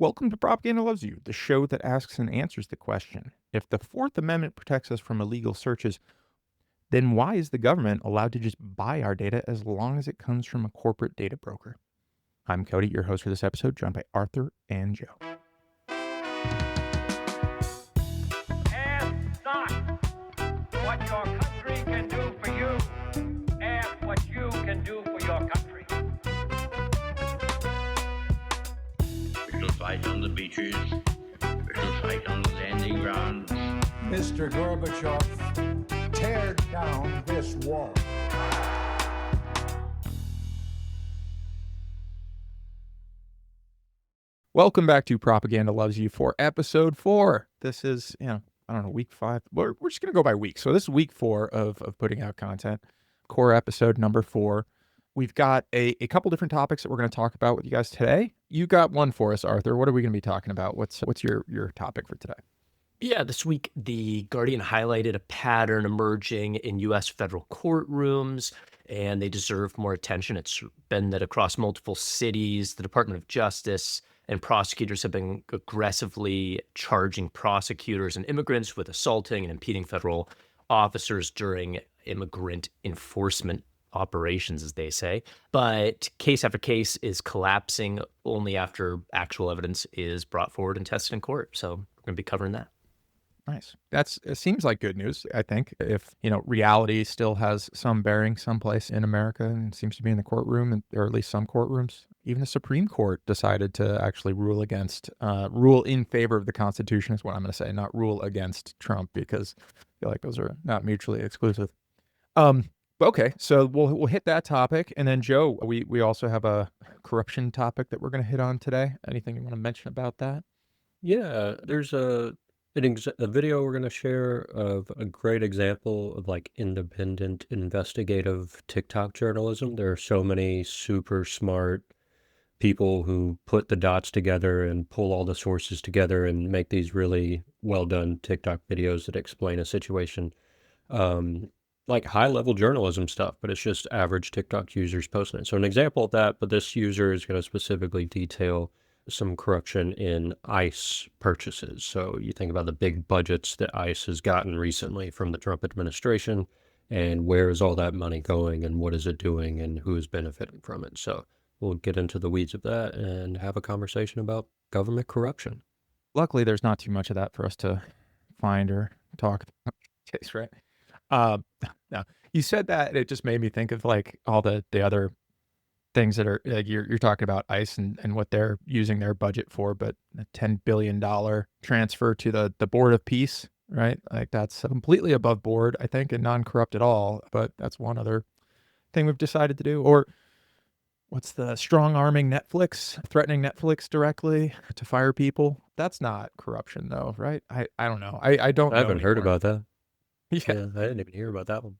Welcome to Propaganda Loves You, the show that asks and answers the question, if the Fourth Amendment protects us from illegal searches, then why is the government allowed to just buy our data as long as it comes from a corporate data broker? I'm Cody, your host for this episode, joined by Arthur and Joe. Ask not what your country can do for you. Ask what you can do for your country. We shall fight on the beaches. We shall fight on the landing grounds. Mr. Gorbachev, tear down this wall. Welcome back to Propaganda Loves You for episode 4. This is, I don't know, week 5. We're just going to go by week. So this is week 4 of putting out content. Core episode number 4. We've got a couple different topics that we're going to talk about with you guys today. You got one for us, Arthur. What are we going to be talking about? What's your topic for today? Yeah, this week, The Guardian highlighted a pattern emerging in U.S. federal courtrooms, and they deserve more attention. It's been that across multiple cities, the Department of Justice and prosecutors have been aggressively charging prosecutors and immigrants with assaulting and impeding federal officers during immigrant enforcement operations, as they say. But case after case is collapsing only after actual evidence is brought forward and tested in court. So we're going to be covering that. Nice. It seems like good news, I think. If, reality still has some bearing someplace in America and seems to be in the courtroom, or at least some courtrooms. Even the Supreme Court decided to actually rule in favor of the Constitution is what I'm going to say, not rule against Trump, because I feel like those are not mutually exclusive. Okay, so we'll hit that topic. And then, Joe, we also have a corruption topic that we're going to hit on today. Anything you want to mention about that? Yeah, there's a video we're going to share of a great example of like independent investigative TikTok journalism. There are so many super smart people who put the dots together and pull all the sources together and make these really well done TikTok videos that explain a situation. Like high-level journalism stuff, but it's just average TikTok users posting it. So an example of that, but this user is going to specifically detail some corruption in ICE purchases. So you think about the big budgets that ICE has gotten recently from the Trump administration, and where is all that money going, and what is it doing, and who is benefiting from it. So we'll get into the weeds of that and have a conversation about government corruption. Luckily, there's not too much of that for us to find or talk about. Case, right? No, you said that, it just made me think of like all the other things that are like you're talking about ICE and what they're using their budget for, but a $10 billion transfer to the Board of Peace, right? Like that's completely above board, I think, and non-corrupt at all. But that's one other thing we've decided to do. Or what's the strong arming Netflix, threatening Netflix directly to fire people? That's not corruption though, right? I don't know. I don't know. I haven't heard about that. Yeah. Yeah, I didn't even hear about that one.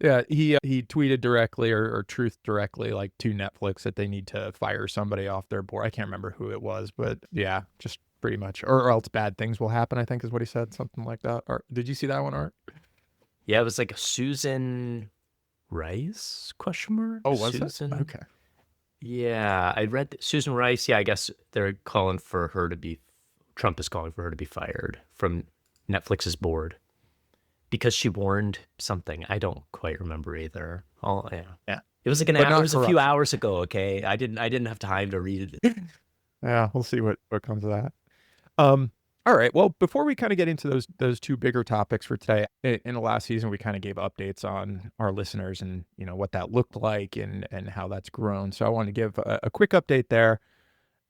Yeah, he tweeted directly or truth directly, like to Netflix, that they need to fire somebody off their board. I can't remember who it was, but yeah, just pretty much, or else bad things will happen, I think is what he said, something like that. Art, did you see that one, Art? Yeah, it was like a Susan Rice question mark? Oh, was Susan? it? Okay. Yeah, I read Susan Rice. Yeah, I guess they're calling for her to be, Trump is calling for her to be fired from Netflix's board because she warned something. I don't quite remember either. Oh, yeah. It was like But not it was a few corruption. hours ago. Okay, I didn't have time to read it. Yeah, we'll see what comes of that. All right. Well, before we kind of get into those two bigger topics for today, in the last season, we kind of gave updates on our listeners and what that looked like and how that's grown. So I want to give a quick update there.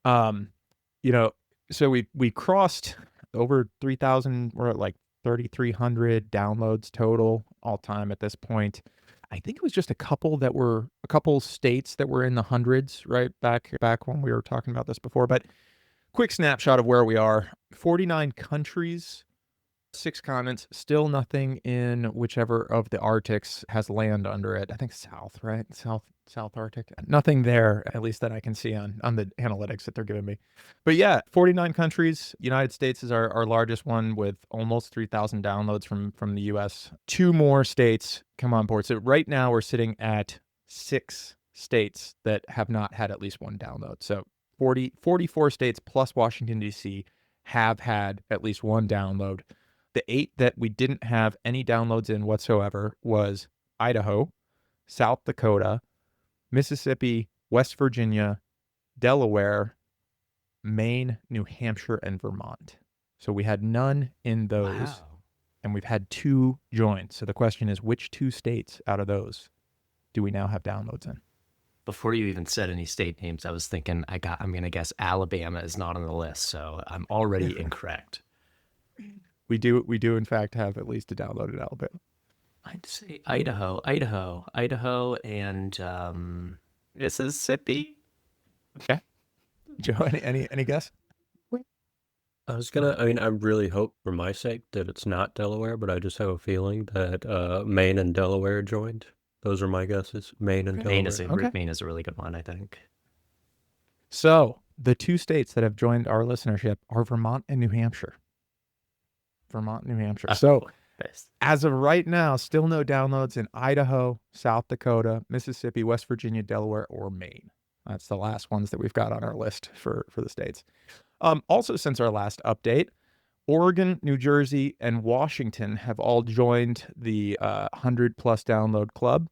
So we crossed over 3,000. We're at like 3,300 downloads total all time at this point. I think it was just a couple states that were in the hundreds, right? Back when we were talking about this before, but quick snapshot of where we are. 49 countries, 6 continents, still nothing in whichever of the Arctics has land under it. I think South, right? South Arctic. Nothing there, at least that I can see on the analytics that they're giving me. But yeah, 49 countries. United States is our largest one with almost 3,000 downloads from the US. 2 more states come on board. So right now we're sitting at 6 states that have not had at least one download. So 44 states plus Washington, D.C. have had at least one download. The 8 that we didn't have any downloads in whatsoever was Idaho, South Dakota, Mississippi, West Virginia, Delaware, Maine, New Hampshire, and Vermont. So we had none in those, Wow. and we've had 2 joined. So the question is, which 2 states out of those do we now have downloads in? Before you even said any state names, I was thinking I'm going to guess Alabama is not on the list, so I'm already incorrect. We do in fact have at least a download in Alabama. I'd say Idaho, and Mississippi. Okay. Joe, any guess? I really hope for my sake that it's not Delaware, but I just have a feeling that Maine and Delaware joined. Those are my guesses. Maine and Delaware. Maine is a really good one, I think. So the 2 states that have joined our listenership are Vermont and New Hampshire. So Nice. as of right now, still no downloads in Idaho, South Dakota, Mississippi, West Virginia, Delaware, or Maine. That's the last ones that we've got on our list for the states. Also, since our last update, Oregon, New Jersey, and Washington have all joined the 100-plus download club.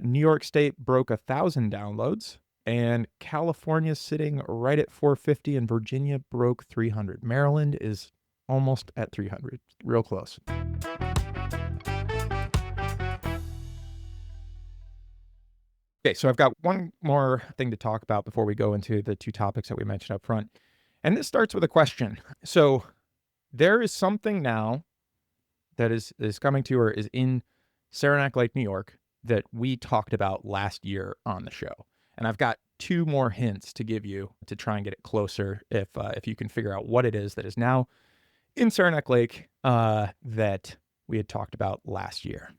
New York State broke 1,000 downloads, and California's sitting right at 450, and Virginia broke 300. Maryland is almost at 300, real close. Okay, so I've got one more thing to talk about before we go into the 2 topics that we mentioned up front. And this starts with a question. So there is something now that is coming to or is in Saranac Lake, New York, that we talked about last year on the show. And I've got 2 more hints to give you to try and get it closer if you can figure out what it is that is now in Saranac Lake that we had talked about last year.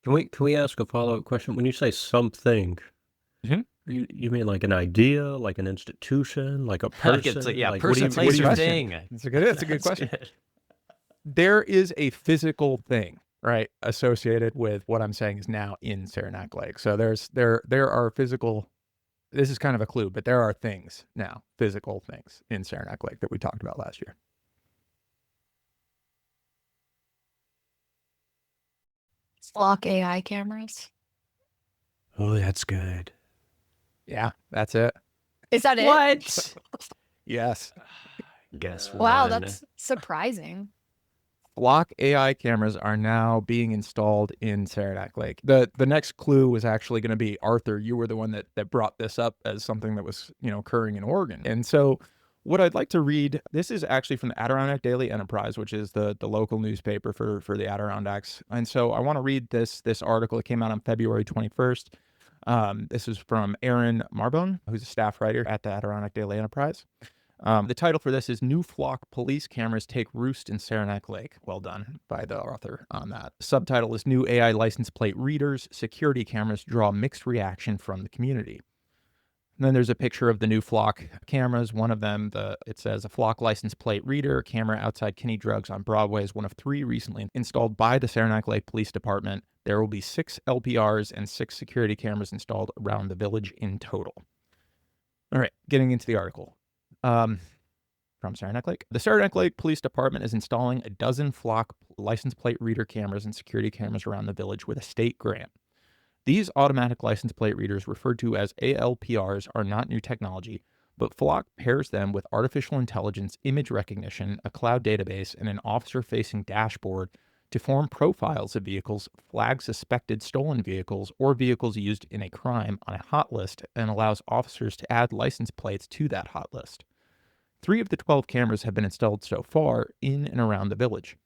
Can we ask a follow-up question? When you say something, Mhm. you mean like an idea, like an institution, like a person? Person, place, or thing. It's a good question. There is a physical thing, right, associated with what I'm saying is now in Saranac Lake. So there are physical. This is kind of a clue, but there are things now, physical things in Saranac Lake that we talked about last year. Flock AI cameras. Oh, that's good. Yeah, that's it. Is that it? What? Yes. Guess Wow, one. that's surprising. Flock AI cameras are now being installed in Saranac Lake. The next clue was actually going to be, Arthur, you were the one that brought this up as something that was, occurring in Oregon. And so what I'd like to read, this is actually from the Adirondack Daily Enterprise, which is the local newspaper for the Adirondacks. And so I want to read this article. It came out on February 21st. This is from Aaron Marbone, who's a staff writer at the Adirondack Daily Enterprise. The title for this is New Flock Police Cameras Take Roost in Saranac Lake. Well done by the author on that. Subtitle is New AI License Plate Readers, Security Cameras Draw Mixed Reaction from the Community. And then there's a picture of the new Flock cameras. One of them, it says a Flock license plate reader camera outside Kinney Drugs on Broadway is one of 3 recently installed by the Saranac Lake Police Department. There will be 6 LPRs and 6 security cameras installed around the village in total. All right, getting into the article. From Saranac Lake. The Saranac Lake Police Department is installing a dozen Flock license plate reader cameras and security cameras around the village with a state grant. These automatic license plate readers, referred to as ALPRs, are not new technology, but Flock pairs them with artificial intelligence, image recognition, a cloud database, and an officer-facing dashboard to form profiles of vehicles, flag suspected stolen vehicles, or vehicles used in a crime on a hot list, and allows officers to add license plates to that hot list. 3 of the 12 cameras have been installed so far in and around the village.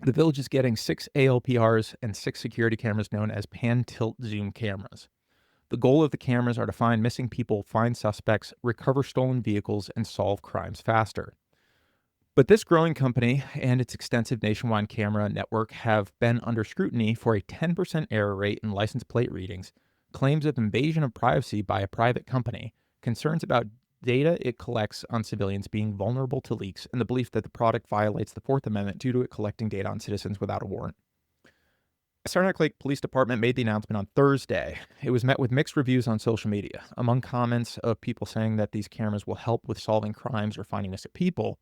The village is getting 6 ALPRs and 6 security cameras known as pan-tilt-zoom cameras. The goal of the cameras are to find missing people, find suspects, recover stolen vehicles, and solve crimes faster. But this growing company and its extensive nationwide camera network have been under scrutiny for a 10% error rate in license plate readings, claims of invasion of privacy by a private company, concerns about data it collects on civilians being vulnerable to leaks, and the belief that the product violates the Fourth Amendment due to it collecting data on citizens without a warrant. Saranac Lake Police Department made the announcement on Thursday. It was met with mixed reviews on social media. Among comments of people saying that these cameras will help with solving crimes or finding missing people,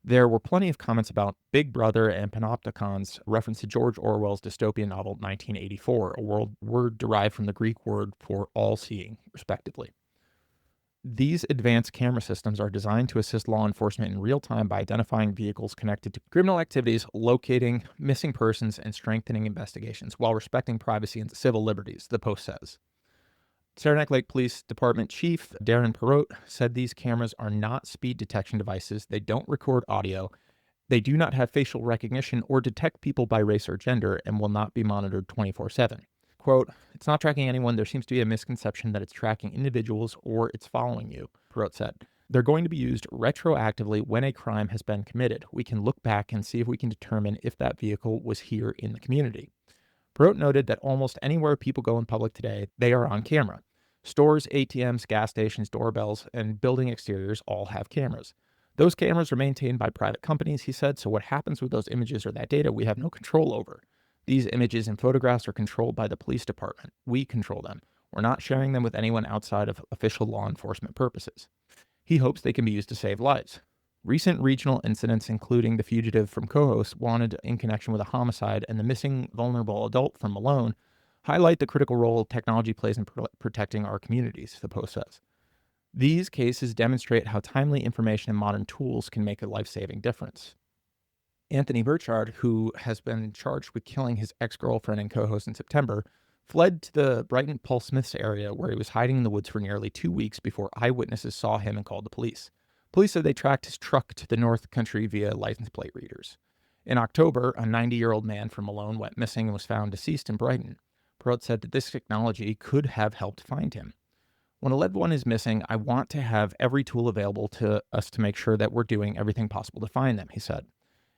there were plenty of comments about Big Brother and panopticons, reference to George Orwell's dystopian novel 1984, a word derived from the Greek word for all-seeing, respectively. These advanced camera systems are designed to assist law enforcement in real time by identifying vehicles connected to criminal activities, locating missing persons, and strengthening investigations while respecting privacy and civil liberties, the Post says. Saranac Lake Police Department Chief Darren Perot said these cameras are not speed detection devices. They don't record audio. They do not have facial recognition or detect people by race or gender and will not be monitored 24/7. Quote, "It's not tracking anyone. There seems to be a misconception that it's tracking individuals or it's following you," Perot said. "They're going to be used retroactively when a crime has been committed. We can look back and see if we can determine if that vehicle was here in the community." Perot noted that almost anywhere people go in public today, they are on camera. Stores, ATMs, gas stations, doorbells, and building exteriors all have cameras. Those cameras are maintained by private companies, he said, so what happens with those images or that data, we have no control over. These images and photographs are controlled by the police department. We control them. We're not sharing them with anyone outside of official law enforcement purposes. He hopes they can be used to save lives. Recent regional incidents, including the fugitive from Cohoes wanted in connection with a homicide and the missing vulnerable adult from Malone, highlight the critical role technology plays in protecting our communities, the Post says. These cases demonstrate how timely information and modern tools can make a life-saving difference. Anthony Burchard, who has been charged with killing his ex-girlfriend in Cohoes in September, fled to the Brighton Paul Smiths area where he was hiding in the woods for nearly 2 weeks before eyewitnesses saw him and called the police. Police said they tracked his truck to the North Country via license plate readers. In October, a 90-year-old man from Malone went missing and was found deceased in Brighton. Perot said that this technology could have helped find him. "When a loved one is missing, I want to have every tool available to us to make sure that we're doing everything possible to find them," he said.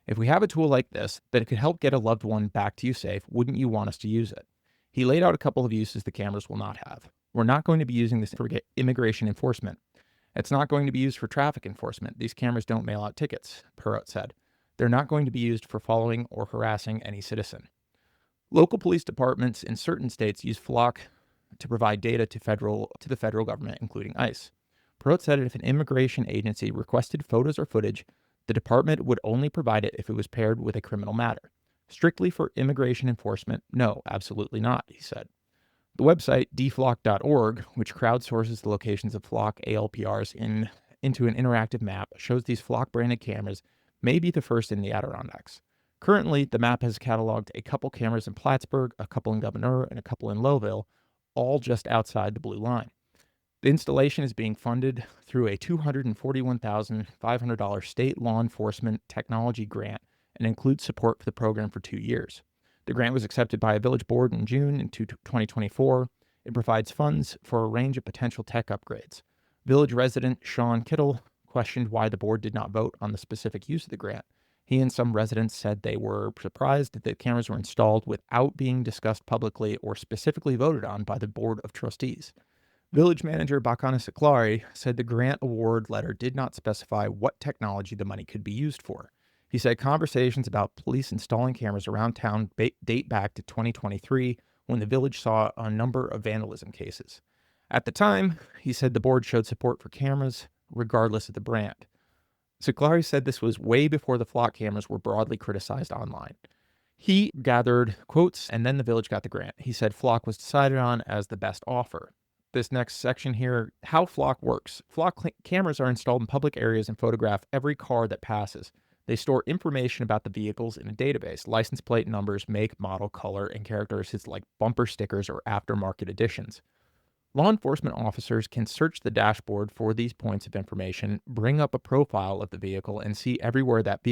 "If we have a tool like this that could help get a loved one back to you safe, wouldn't you want us to use it?" He laid out a couple of uses the cameras will not have. "We're not going to be using this for immigration enforcement. It's not going to be used for traffic enforcement. These cameras don't mail out tickets," Perot said. "They're not going to be used for following or harassing any citizen." Local police departments in certain states use Flock to provide data to the federal government, including ICE. Perot said if an immigration agency requested photos or footage, the department would only provide it if it was paired with a criminal matter. Strictly for immigration enforcement, no, absolutely not, he said. The website, dflock.org, which crowdsources the locations of Flock ALPRs into an interactive map, shows these Flock-branded cameras may be the first in the Adirondacks. Currently, the map has cataloged a couple cameras in Plattsburgh, a couple in Gouverneur, and a couple in Lowville, all just outside the blue line. The installation is being funded through a $241,500 state law enforcement technology grant and includes support for the program for 2 years. The grant was accepted by a village board in June 2024. It provides funds for a range of potential tech upgrades. Village resident Sean Kittle questioned why the board did not vote on the specific use of the grant. He and some residents said they were surprised that the cameras were installed without being discussed publicly or specifically voted on by the Board of Trustees. Village manager Bakana Siklari said the grant award letter did not specify what technology the money could be used for. He said conversations about police installing cameras around town date back to 2023 when the village saw a number of vandalism cases. At the time, he said the board showed support for cameras regardless of the brand. Siklari said this was way before the Flock cameras were broadly criticized online. He gathered quotes and then the village got the grant. He said Flock was decided on as the best offer. This next section here, how Flock works. Flock cameras are installed in public areas and photograph every car that passes. They store information about the vehicles in a database, license plate numbers, make, model, color, and characteristics like bumper stickers or aftermarket editions. Law enforcement officers can search the dashboard for these points of information, bring up a profile of the vehicle, and see everywhere that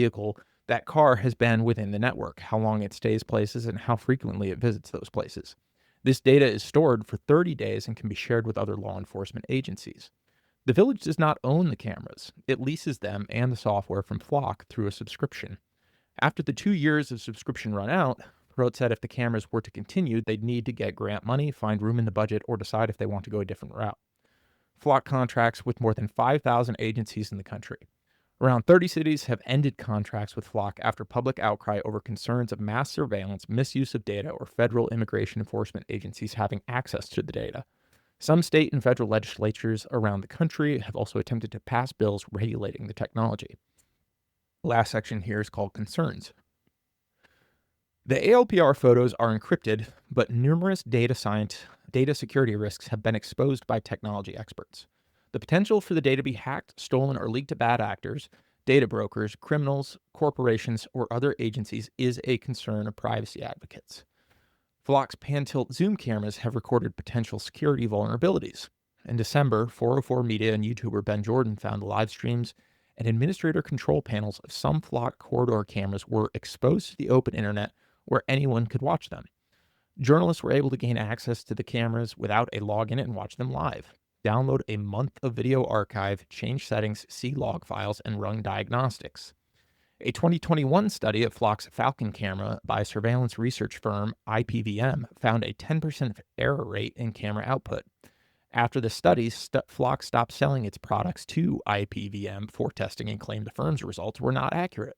car has been within the network, how long it stays places, and how frequently it visits those places. This data is stored for 30 days and can be shared with other law enforcement agencies. The village does not own the cameras. It leases them and the software from Flock through a subscription. After the 2 years of subscription run out, Perot said if the cameras were to continue, they'd need to get grant money, find room in the budget, or decide if they want to go a different route. Flock contracts with more than 5,000 agencies in the country. Around 30 cities have ended contracts with Flock after public outcry over concerns of mass surveillance, misuse of data, or federal immigration enforcement agencies having access to the data. Some state and federal legislatures around the country have also attempted to pass bills regulating the technology. The last section here is called Concerns. The ALPR photos are encrypted, but numerous data security risks have been exposed by technology experts. The potential for the data to be hacked, stolen, or leaked to bad actors, data brokers, criminals, corporations, or other agencies is a concern of privacy advocates. Flock's pan-tilt zoom cameras have recorded potential security vulnerabilities. In December, 404 Media and YouTuber Ben Jordan found live streams and administrator control panels of some Flock corridor cameras were exposed to the open internet where anyone could watch them. Journalists were able to gain access to the cameras without a login and watch them live. Download a month of video archive, change settings, see log files, and run diagnostics. A 2021 study of Flock's Falcon camera by surveillance research firm IPVM found a 10% error rate in camera output. After the study, Flock stopped selling its products to IPVM for testing and claimed the firm's results were not accurate.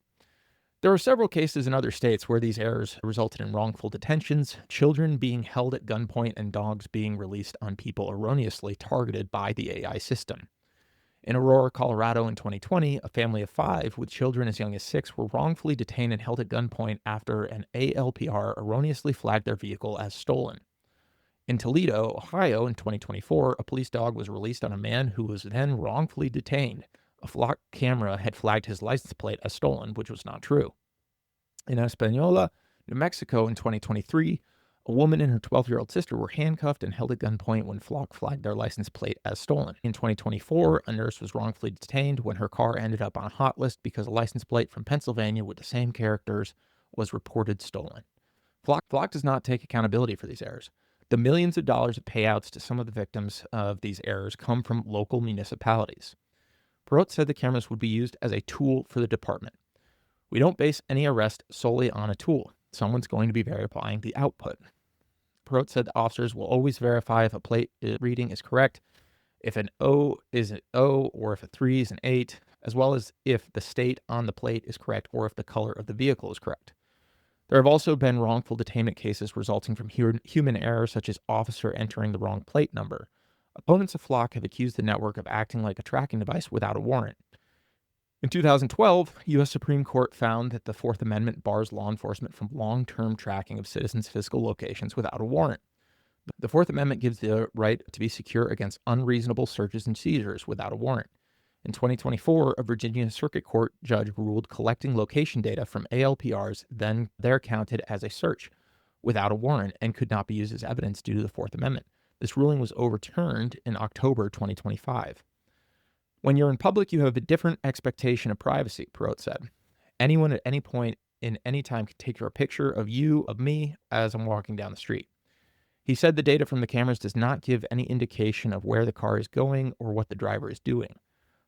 There are several cases in other states where these errors resulted in wrongful detentions, children being held at gunpoint, and dogs being released on people erroneously targeted by the AI system. In Aurora, Colorado in 2020, a family of 5 with children as young as 6 were wrongfully detained and held at gunpoint after an ALPR erroneously flagged their vehicle as stolen. In Toledo, Ohio in 2024, a police dog was released on a man who was then wrongfully detained. A Flock camera had flagged his license plate as stolen, which was not true. In Espanola, New Mexico in 2023, a woman and her 12-year-old sister were handcuffed and held at gunpoint when Flock flagged their license plate as stolen. In 2024, a nurse was wrongfully detained when her car ended up on a hot list because a license plate from Pennsylvania with the same characters was reported stolen. Flock does not take accountability for these errors. The millions of dollars of payouts to some of the victims of these errors come from local municipalities. Perot said the cameras would be used as a tool for the department. We don't base any arrest solely on a tool. Someone's going to be verifying the output. Perot said the officers will always verify if a plate reading is correct, if an O is an O, or if a 3 is an 8, as well as if the state on the plate is correct or if the color of the vehicle is correct. There have also been wrongful detainment cases resulting from human error, such as officer entering the wrong plate number. Opponents of Flock have accused the network of acting like a tracking device without a warrant. In 2012, U.S. Supreme Court found that the Fourth Amendment bars law enforcement from long-term tracking of citizens' physical locations without a warrant. The Fourth Amendment gives the right to be secure against unreasonable searches and seizures without a warrant. In 2024, a Virginia Circuit Court judge ruled collecting location data from ALPRs they're counted as a search without a warrant and could not be used as evidence due to the Fourth Amendment. This ruling was overturned in October 2025. When you're in public, you have a different expectation of privacy, Perot said. Anyone at any point in any time can take a picture of you, of me, as I'm walking down the street. He said the data from the cameras does not give any indication of where the car is going or what the driver is doing.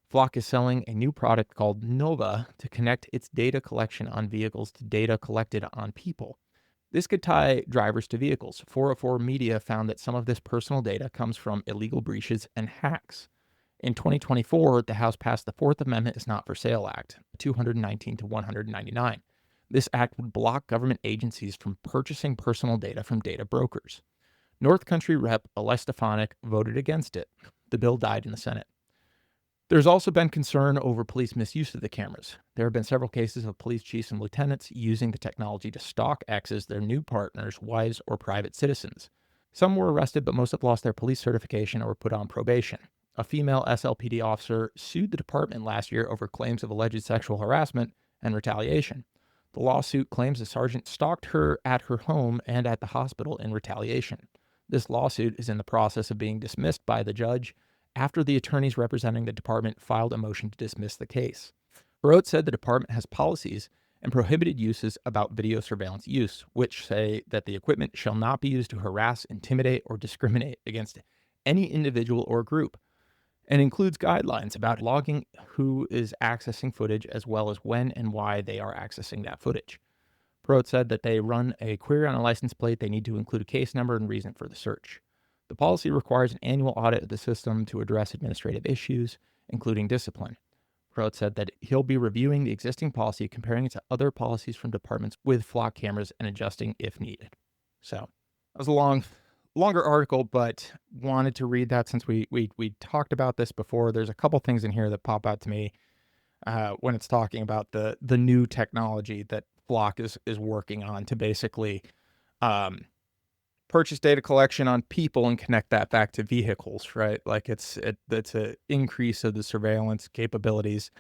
Flock is selling a new product called Nova to connect its data collection on vehicles to data collected on people. This could tie drivers to vehicles. 404 Media found that some of this personal data comes from illegal breaches and hacks. In 2024, the House passed the Fourth Amendment is Not for Sale Act, 219 to 199. This act would block government agencies from purchasing personal data from data brokers. North Country Rep. Aless Stefanik voted against it. The bill died in the Senate. There's also been concern over police misuse of the cameras. There have been several cases of police chiefs and lieutenants using the technology to stalk exes, their new partners, wives, or private citizens. Some were arrested, but most have lost their police certification or were put on probation. A female SLPD officer sued the department last year over claims of alleged sexual harassment and retaliation. The lawsuit claims the sergeant stalked her at her home and at the hospital in retaliation. This lawsuit is in the process of being dismissed by the judge after the attorneys representing the department filed a motion to dismiss the case. Perot said the department has policies and prohibited uses about video surveillance use, which say that the equipment shall not be used to harass, intimidate, or discriminate against any individual or group, and includes guidelines about logging who is accessing footage as well as when and why they are accessing that footage. Perot said that they run a query on a license plate, they need to include a case number and reason for the search. The policy requires an annual audit of the system to address administrative issues, including discipline. wrote said that he'll be reviewing the existing policy, comparing it to other policies from departments with flock cameras and adjusting if needed. So that was a longer article, but wanted to read that since we talked about this before. There's a couple things in here that pop out to me when it's talking about the new technology that Flock is working on to basically purchase data collection on people and connect that back to vehicles, right? Like it's an increase of the surveillance capabilities.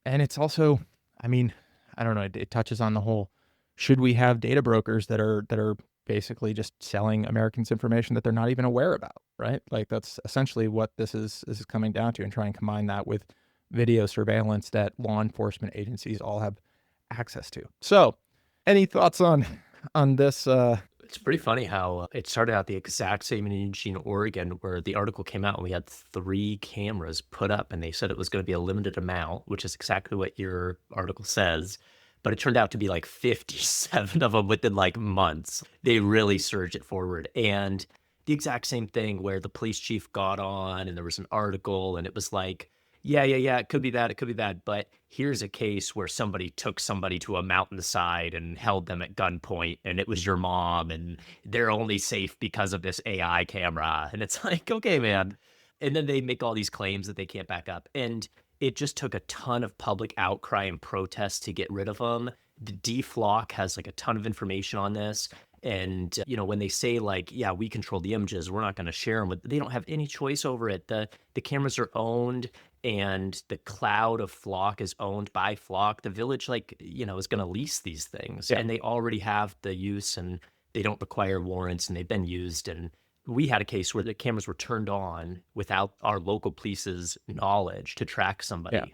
And it's also, I mean, I don't know, it touches on the whole, should we have data brokers that are basically just selling Americans information that they're not even aware about, right? Like that's essentially what this is coming down to, and try and combine that with video surveillance that law enforcement agencies all have access to. So any thoughts on this? It's pretty funny how it started out the exact same in Eugene, Oregon, where the article came out and we had 3 cameras put up and they said it was going to be a limited amount, which is exactly what your article says. But it turned out to be like 57 of them within like months. They really surged it forward. And the exact same thing where the police chief got on and there was an article and it was like, yeah, it could be that. But here's a case where somebody took somebody to a mountainside and held them at gunpoint and it was your mom and they're only safe because of this AI camera. And it's like, okay, man. And then they make all these claims that they can't back up. And it just took a ton of public outcry and protest to get rid of them. The DFLOC has like a ton of information on this. And, when they say like, yeah, we control the images, we're not going to share them, they don't have any choice over it. The cameras are owned and the cloud of Flock is owned by Flock. The village, is going to lease these things. Yeah. And they already have the use and they don't require warrants and they've been used. And we had a case where the cameras were turned on without our local police's knowledge to track somebody.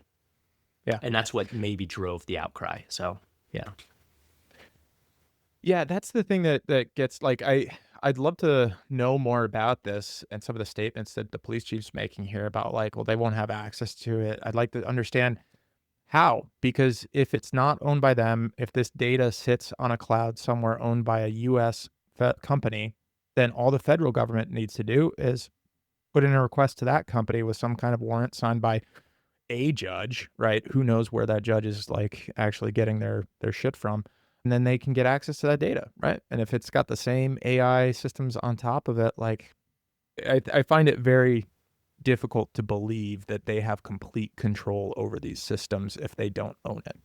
Yeah. And that's what maybe drove the outcry. So, yeah. Yeah, that's the thing that gets like I'd love to know more about this and some of the statements that the police chief's making here about like, well, they won't have access to it. I'd like to understand how, because if it's not owned by them, if this data sits on a cloud somewhere owned by a U.S. company, then all the federal government needs to do is put in a request to that company with some kind of warrant signed by a judge, right? Who knows where that judge is like actually getting their shit from. And then they can get access to that data, right? And if it's got the same AI systems on top of it, like I find it very difficult to believe that they have complete control over these systems if they don't own it.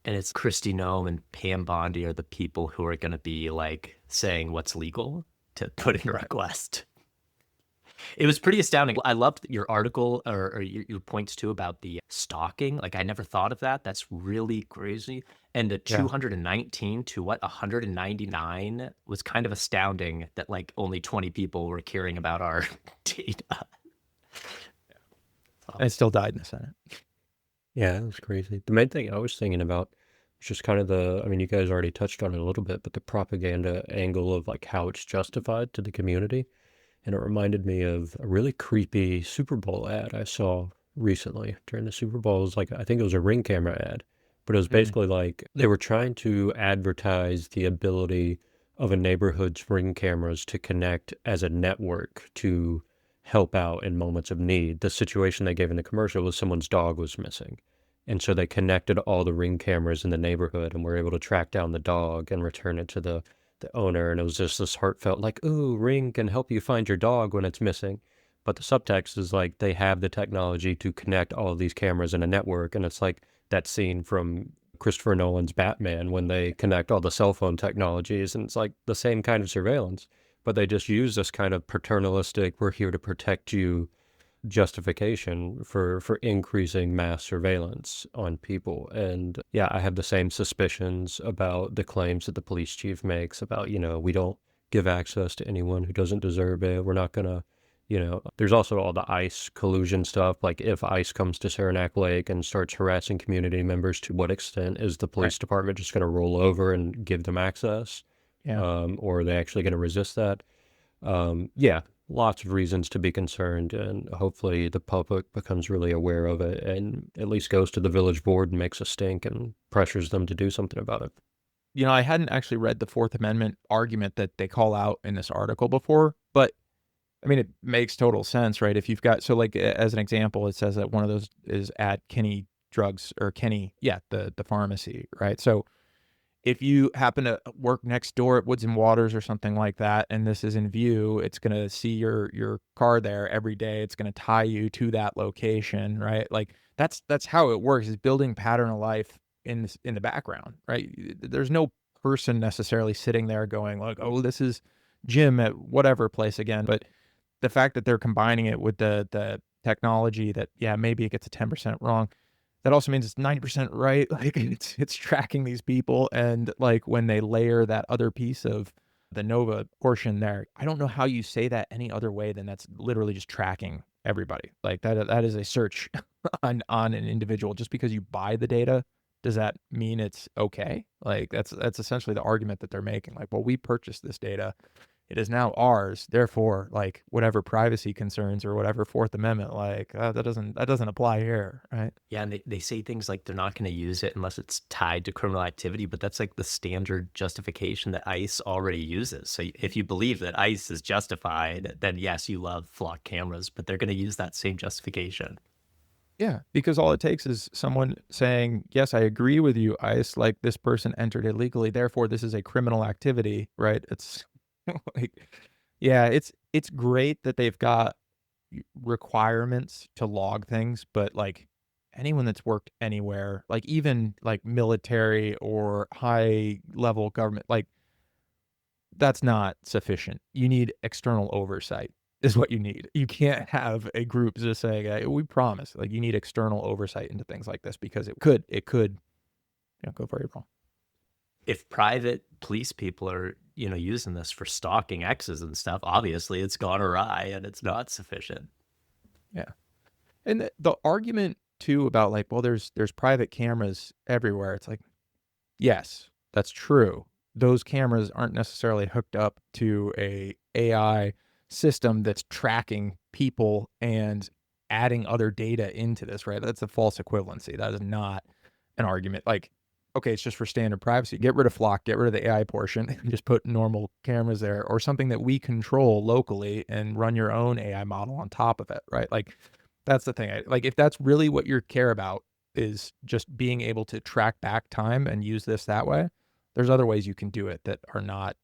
And it's Kristi Noem and Pam Bondi are the people who are going to be like saying what's legal to put in a request. It was pretty astounding. I loved your article or your points too about the stalking. Like I never thought of that. That's really crazy. And the 219 to 199 was kind of astounding that like only 20 people were caring about our data. And it still died in the Senate. Yeah, it was crazy. The main thing I was thinking about was just kind of you guys already touched on it a little bit, but the propaganda angle of like how it's justified to the community. And it reminded me of a really creepy Super Bowl ad I saw recently during the Super Bowl. It was like, I think it was a Ring camera ad, but it was basically like they were trying to advertise the ability of a neighborhood's Ring cameras to connect as a network to help out in moments of need. The situation they gave in the commercial was someone's dog was missing. And so they connected all the Ring cameras in the neighborhood and were able to track down the dog and return it to the owner. And it was just this heartfelt like, ooh, Ring can help you find your dog when it's missing. But the subtext is like they have the technology to connect all of these cameras in a network. And it's like that scene from Christopher Nolan's Batman when they connect all the cell phone technologies. And it's like the same kind of surveillance, but they just use this kind of paternalistic, we're here to protect you justification for increasing mass surveillance on people. And yeah, I have the same suspicions about the claims that the police chief makes about, we don't give access to anyone who doesn't deserve it. We're not gonna, there's also all the ICE collusion stuff. Like if ICE comes to Saranac Lake and starts harassing community members, to what extent is the police department just going to roll over and give them access? Yeah. Or are they actually going to resist that? Yeah, lots of reasons to be concerned, and hopefully the public becomes really aware of it and at least goes to the village board and makes a stink and pressures them to do something about it. I hadn't actually read the Fourth Amendment argument that they call out in this article before, but I mean, it makes total sense, right? If you've got, so like as an example, it says that one of those is at Kinney drugs, or Kenny, the pharmacy, right? So if you happen to work next door at Woods and Waters or something like that, and this is in view, it's going to see your car there every day. It's going to tie you to that location, right? Like that's how it works, is building pattern of life in the background, right? There's no person necessarily sitting there going like, oh, this is Jim at whatever place again. But the fact that they're combining it with the technology that, maybe it gets a 10% wrong, that also means it's 90% right. Like it's tracking these people. And like when they layer that other piece of the Nova portion there, I don't know how you say that any other way than that's literally just tracking everybody. Like that is a search on an individual. Just because you buy the data, does that mean it's okay? Like that's essentially the argument that they're making. Like, well, we purchased this data. It is now ours. Therefore, like whatever privacy concerns or whatever Fourth Amendment, like that doesn't apply here, right? Yeah, and they say things like they're not going to use it unless it's tied to criminal activity, but that's like the standard justification that ICE already uses. So if you believe that ICE is justified, then yes, you love flock cameras, but they're going to use that same justification. Yeah, because all it takes is someone saying, yes, I agree with you, ICE, like this person entered illegally, therefore this is a criminal activity, right? It's like, it's great that they've got requirements to log things, but like anyone that's worked anywhere, like even like military or high level government, like that's not sufficient. You need external oversight is what you need. You can't have a group just saying, we promise. Like you need external oversight into things like this, because it could go very wrong. If private police people are, using this for stalking exes and stuff, obviously it's gone awry and it's not sufficient. Yeah. And the argument too about like, well, there's private cameras everywhere. It's like, yes, that's true. Those cameras aren't necessarily hooked up to a AI system that's tracking people and adding other data into this, right? That's a false equivalency. That is not an argument. Like, okay, it's just for standard privacy. Get rid of Flock, get rid of the AI portion, and just put normal cameras there, or something that we control locally and run your own AI model on top of it, right? Like, that's the thing. Like, if that's really what you care about, is just being able to track back time and use this that way, there's other ways you can do it that are not,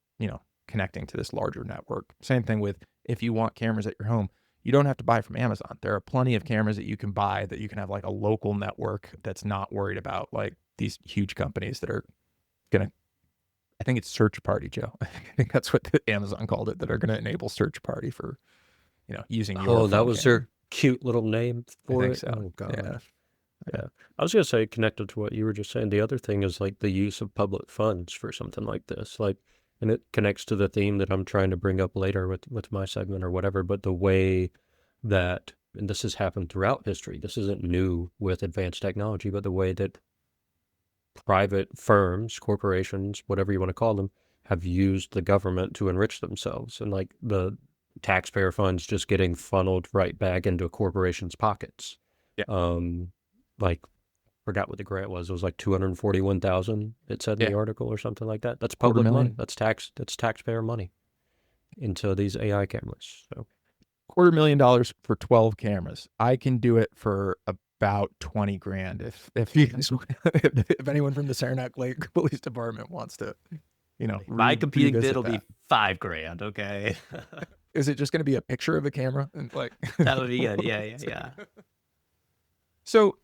connecting to this larger network. Same thing with if you want cameras at your home, you don't have to buy from Amazon. There are plenty of cameras that you can buy that you can have like a local network that's not worried about like these huge companies that are going to, I think it's search party, Joe. I think that's what Amazon called it, that are going to enable search party for, using your Oh, that phone was camera. their cute little name for think it. so. Oh god. Yeah. Yeah. I was gonna say, connected to what you were just saying, the other thing is like the use of public funds for something like this. Like, and it connects to the theme that I'm trying to bring up later with my segment or whatever, but the way that, and this has happened throughout history, this isn't new with advanced technology, but the way that private firms, corporations, whatever you want to call them, have used the government to enrich themselves, and like the taxpayer funds just getting funneled right back into a corporation's pockets. Yeah. Like, forgot what the grant was. It was like 241,000. It said in the article or something like that. That's public money. That's taxpayer money into these AI cameras. So $250,000 for 12 cameras. I can do it for about 20 grand if you guys, if anyone from the Saranac Lake Police Department wants to, my competing bid will be that. $5,000. Okay. Is it just going to be a picture of a camera and like That would be good. Yeah. So,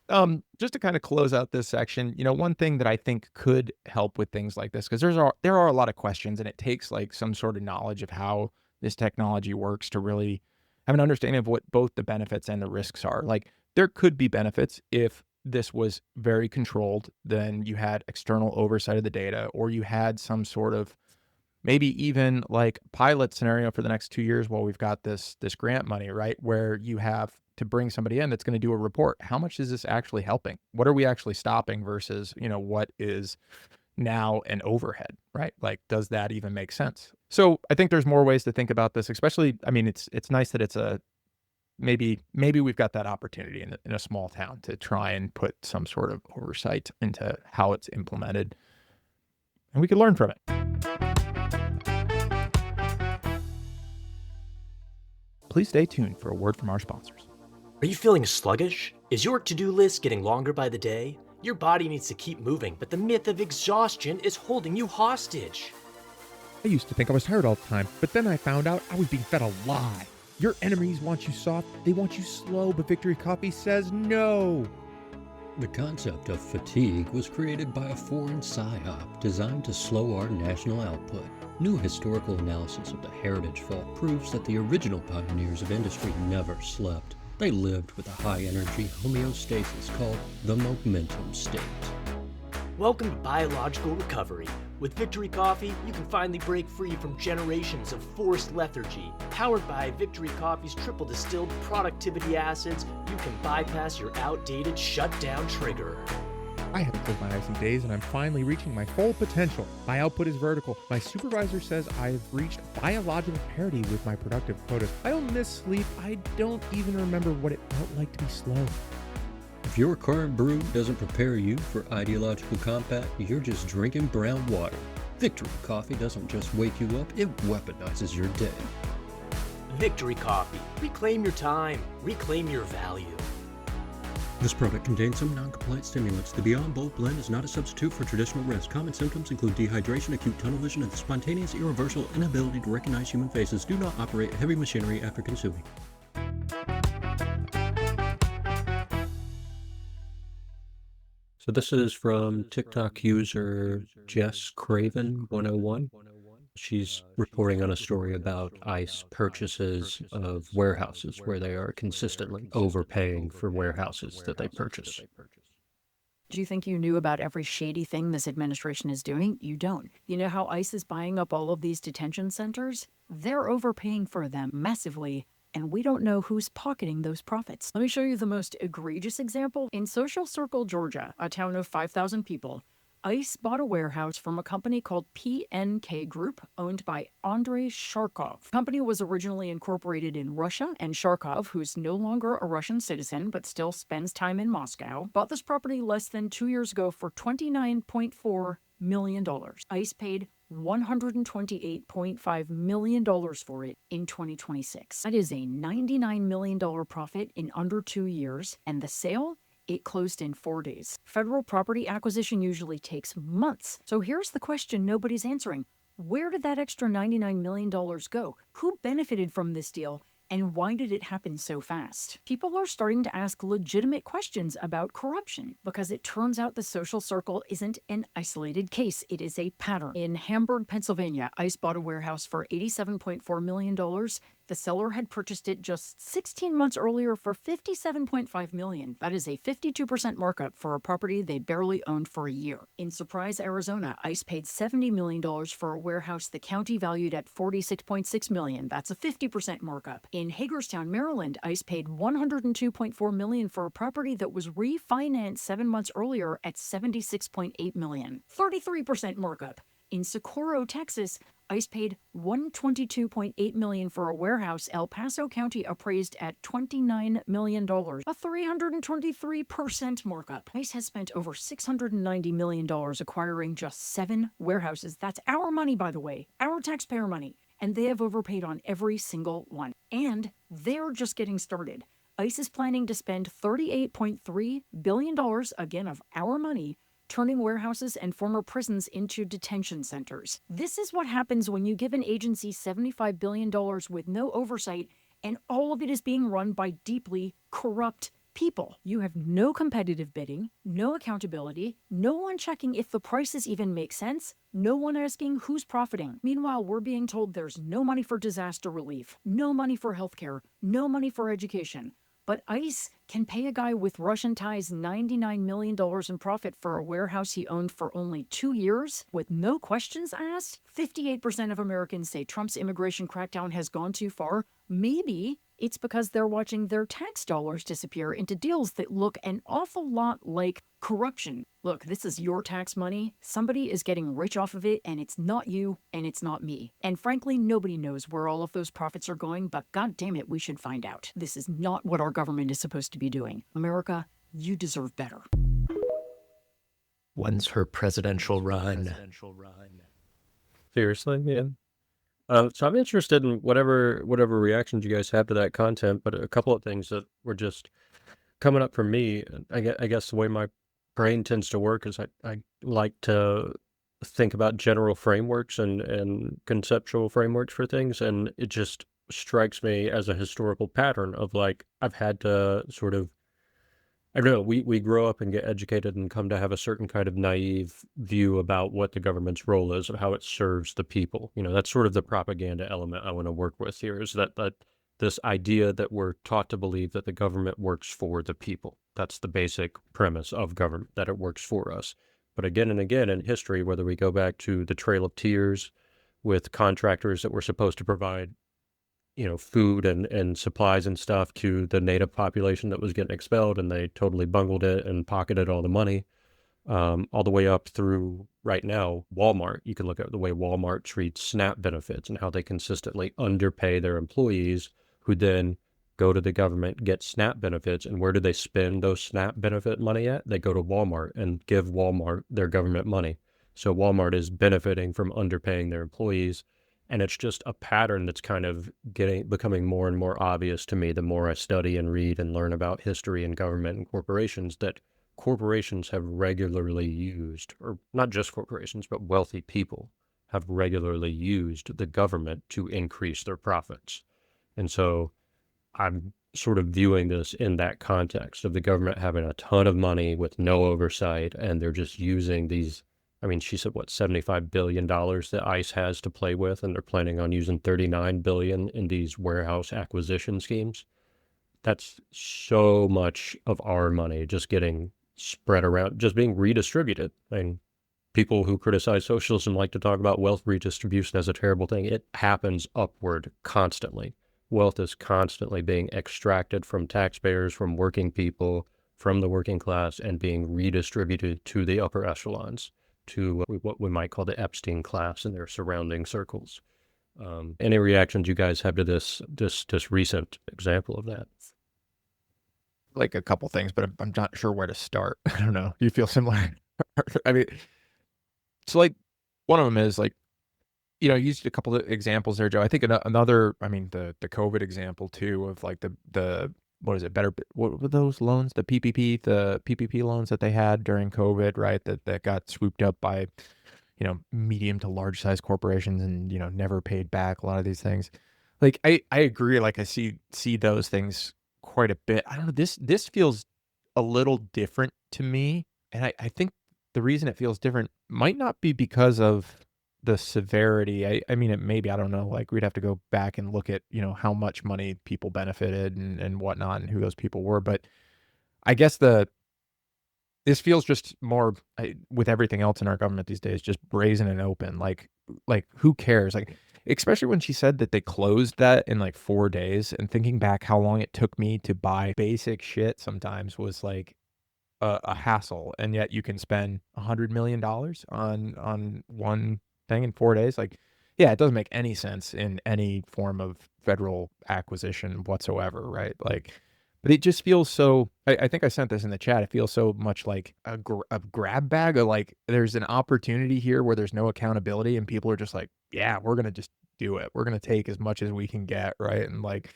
just to kind of close out this section, one thing that I think could help with things like this, because there are a lot of questions, and it takes like some sort of knowledge of how this technology works to really have an understanding of what both the benefits and the risks are. Like, there could be benefits if this was very controlled, then you had external oversight of the data, or you had some sort of maybe even like pilot scenario for the next 2 years while we've got this grant money, right? Where you have to bring somebody in that's going to do a report. How much is this actually helping? What are we actually stopping versus, what is now an overhead, right? Like, does that even make sense? So I think there's more ways to think about this, especially, I mean, it's nice that it's maybe we've got that opportunity in a small town to try and put some sort of oversight into how it's implemented, and we could learn from it. Please stay tuned for a word from our sponsors. Are you feeling sluggish? Is your to-do list getting longer by the day? Your body needs to keep moving, but the myth of exhaustion is holding you hostage. I used to think I was tired all the time, but then I found out I was being fed a lie. Your enemies want you soft, they want you slow, but Victory Coffee says no. The concept of fatigue was created by a foreign psyop designed to slow our national output. New historical analysis of the heritage fault proves that the original pioneers of industry never slept. They lived with a high-energy homeostasis called the momentum state. Welcome to Biological Recovery. With Victory Coffee, you can finally break free from generations of forced lethargy. Powered by Victory Coffee's triple distilled productivity acids, you can bypass your outdated shutdown trigger. I haven't killed my icy days and I'm finally reaching my full potential. My output is vertical. My supervisor says I've reached biological parity with my productive quotas. I don't miss sleep. I don't even remember what it felt like to be slow. If your current brew doesn't prepare you for ideological combat, you're just drinking brown water. Victory Coffee doesn't just wake you up, it weaponizes your day. Victory Coffee. Reclaim your time. Reclaim your value. This product contains some non-compliant stimulants. The Beyond Bold blend is not a substitute for traditional rest. Common symptoms include dehydration, acute tunnel vision, and the spontaneous, irreversible inability to recognize human faces. Do not operate heavy machinery after consuming. So this is from TikTok user Jess Craven 101. She's reporting on a story about ICE purchases of warehouses where they are consistently overpaying for warehouses that they purchase. Do you think you knew about every shady thing this administration is doing? You don't. You know how ICE is buying up all of these detention centers? They're overpaying for them massively, and we don't know who's pocketing those profits. Let me show you the most egregious example. In Social Circle, Georgia, a town of 5,000 people, ICE bought a warehouse from a company called PNK Group, owned by Andrei Sharkov. The company was originally incorporated in Russia, and Sharkov, who's no longer a Russian citizen but still spends time in Moscow, bought this property less than 2 years ago for $29.4 million. ICE paid $128.5 million for it in 2026. That is a $99 million profit in under 2 years, and the sale? It closed in 4 days. Federal property acquisition usually takes months. So here's the question nobody's answering. Where did that extra $99 million go? Who benefited from this deal? And why did it happen so fast? People are starting to ask legitimate questions about corruption because it turns out the Social Circle isn't an isolated case. It is a pattern. In Hamburg, Pennsylvania, ICE bought a warehouse for $87.4 million. The seller had purchased it just 16 months earlier for $57.5 million. That is a 52% markup for a property they barely owned for a year. In Surprise, Arizona, ICE paid $70 million for a warehouse the county valued at $46.6 million. That's a 50% markup. In Hagerstown, Maryland, ICE paid $102.4 million for a property that was refinanced 7 months earlier at $76.8 million. 33% markup. In Socorro, Texas, ICE paid $122.8 million for a warehouse El Paso County appraised at $29 million, a 323% markup. ICE has spent over $690 million acquiring just 7 warehouses. That's our money, by the way, our taxpayer money. And they have overpaid on every single one. And they're just getting started. ICE is planning to spend $38.3 billion, again of our money, turning warehouses and former prisons into detention centers. This is what happens when you give an agency $75 billion with no oversight, and all of it is being run by deeply corrupt people. You have no competitive bidding, no accountability, no one checking if the prices even make sense, no one asking who's profiting. Meanwhile, we're being told there's no money for disaster relief, no money for healthcare, no money for education. But ICE can pay a guy with Russian ties $99 million in profit for a warehouse he owned for only 2 years with no questions asked? 58% of Americans say Trump's immigration crackdown has gone too far. Maybe it's because they're watching their tax dollars disappear into deals that look an awful lot like corruption. Look, this is your tax money. Somebody is getting rich off of it, and it's not you, and it's not me. And frankly, nobody knows where all of those profits are going, but god damn it, we should find out. This is not what our government is supposed to be doing. America, you deserve better. When's her presidential run? Seriously, man? So I'm interested in whatever reactions you guys have to that content, but a couple of things that were just coming up for me. I guess the way my brain tends to work is I like to think about general frameworks and conceptual frameworks for things, and it just strikes me as a historical pattern of like I've had to sort of I don't know, we grow up and get educated and come to have a certain kind of naive view about what the government's role is and how it serves the people. That's sort of the propaganda element I want to work with here is that this idea that we're taught to believe that the government works for the people. That's the basic premise of government, that it works for us. But again and again in history, whether we go back to the Trail of Tears with contractors that were supposed to provide food and supplies and stuff to the native population that was getting expelled, and they totally bungled it and pocketed all the money, all the way up through right now, Walmart. You can look at the way Walmart treats SNAP benefits and how they consistently underpay their employees who then go to the government, get SNAP benefits. And where do they spend those SNAP benefit money at? They go to Walmart and give Walmart their government money. So Walmart is benefiting from underpaying their employees. And it's just a pattern that's kind of becoming more and more obvious to me the more I study and read and learn about history and government and corporations, that corporations have regularly used, or not just corporations, but wealthy people have regularly used the government to increase their profits. And so I'm sort of viewing this in that context of the government having a ton of money with no oversight, and they're just using these. I mean, she said, what, $75 billion that ICE has to play with, and they're planning on using $39 billion in these warehouse acquisition schemes. That's so much of our money just getting spread around, just being redistributed. I mean, people who criticize socialism like to talk about wealth redistribution as a terrible thing. It happens upward constantly. Wealth is constantly being extracted from taxpayers, from working people, from the working class, and being redistributed to the upper echelons, to what we might call the Epstein class and their surrounding circles. Any reactions you guys have to this recent example of that? Like a couple things, but I'm not sure where to start. I don't know. Do you feel similar? I mean, so like one of them is like, you used a couple of examples there, Joe. I think another, I mean, the COVID example too of like the what is it? What were those loans? The PPP loans that they had during COVID, right? That got swooped up by, medium to large size corporations and, never paid back a lot of these things. Like, I agree. Like I see those things quite a bit. I don't know. This feels a little different to me. And I think the reason it feels different might not be because of the severity. I mean, it maybe, I don't know, like we'd have to go back and look at, how much money people benefited and whatnot and who those people were. But I guess this feels just more with everything else in our government these days, just brazen and open. Like who cares? Like, especially when she said that they closed that in like 4 days, and thinking back how long it took me to buy basic shit sometimes was like a hassle. And yet you can spend $100 million on one thing in 4 days. Like, yeah, it doesn't make any sense in any form of federal acquisition whatsoever, right? Like, but it just feels so. I think I sent this in the chat. It feels so much like a grab bag of like there's an opportunity here where there's no accountability, and people are just like, yeah, we're gonna just do it. We're gonna take as much as we can get, right? And like,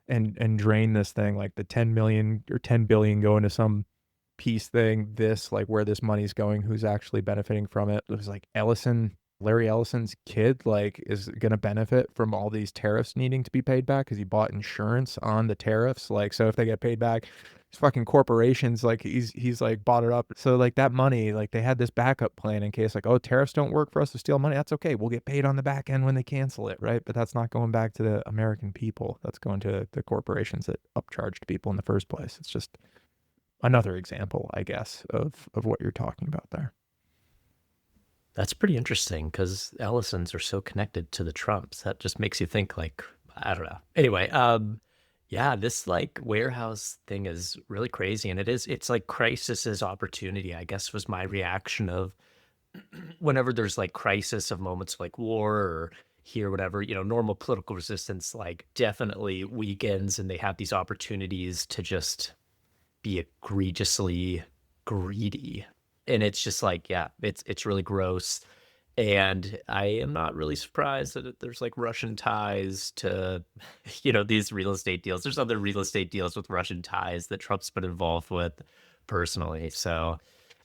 and drain this thing, like the 10 million or 10 billion going to some piece thing. This like where this money's going, who's actually benefiting from it. It was like Larry Ellison's kid like is going to benefit from all these tariffs needing to be paid back because he bought insurance on the tariffs. Like, so if they get paid back, these fucking corporations, like he's like bought it up. So like that money, like they had this backup plan in case like, oh, tariffs don't work for us to steal money. That's okay. We'll get paid on the back end when they cancel it. Right. But that's not going back to the American people. That's going to the corporations that upcharged people in the first place. It's just another example, I guess, of what you're talking about there. That's pretty interesting because Ellisons are so connected to the Trumps. That just makes you think like, I don't know. Anyway, yeah, this like warehouse thing is really crazy. And it's like crisis is opportunity, I guess was my reaction of whenever there's like crisis of moments like war or here, whatever, normal political resistance like definitely weakens, and they have these opportunities to just be egregiously greedy. And it's just like, yeah, it's really gross. And I am not really surprised that there's like Russian ties to, these real estate deals. There's other real estate deals with Russian ties that Trump's been involved with personally. So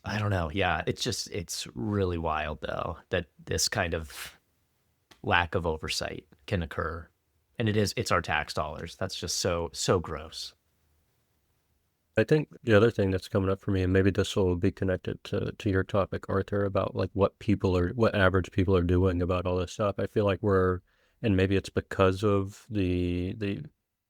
I don't know. Yeah, it's really wild though that this kind of lack of oversight can occur. And it's our tax dollars. That's just so gross. I think the other thing that's coming up for me, and maybe this will be connected to your topic, Arthur, about like what average people are doing about all this stuff. I feel like and maybe it's because of in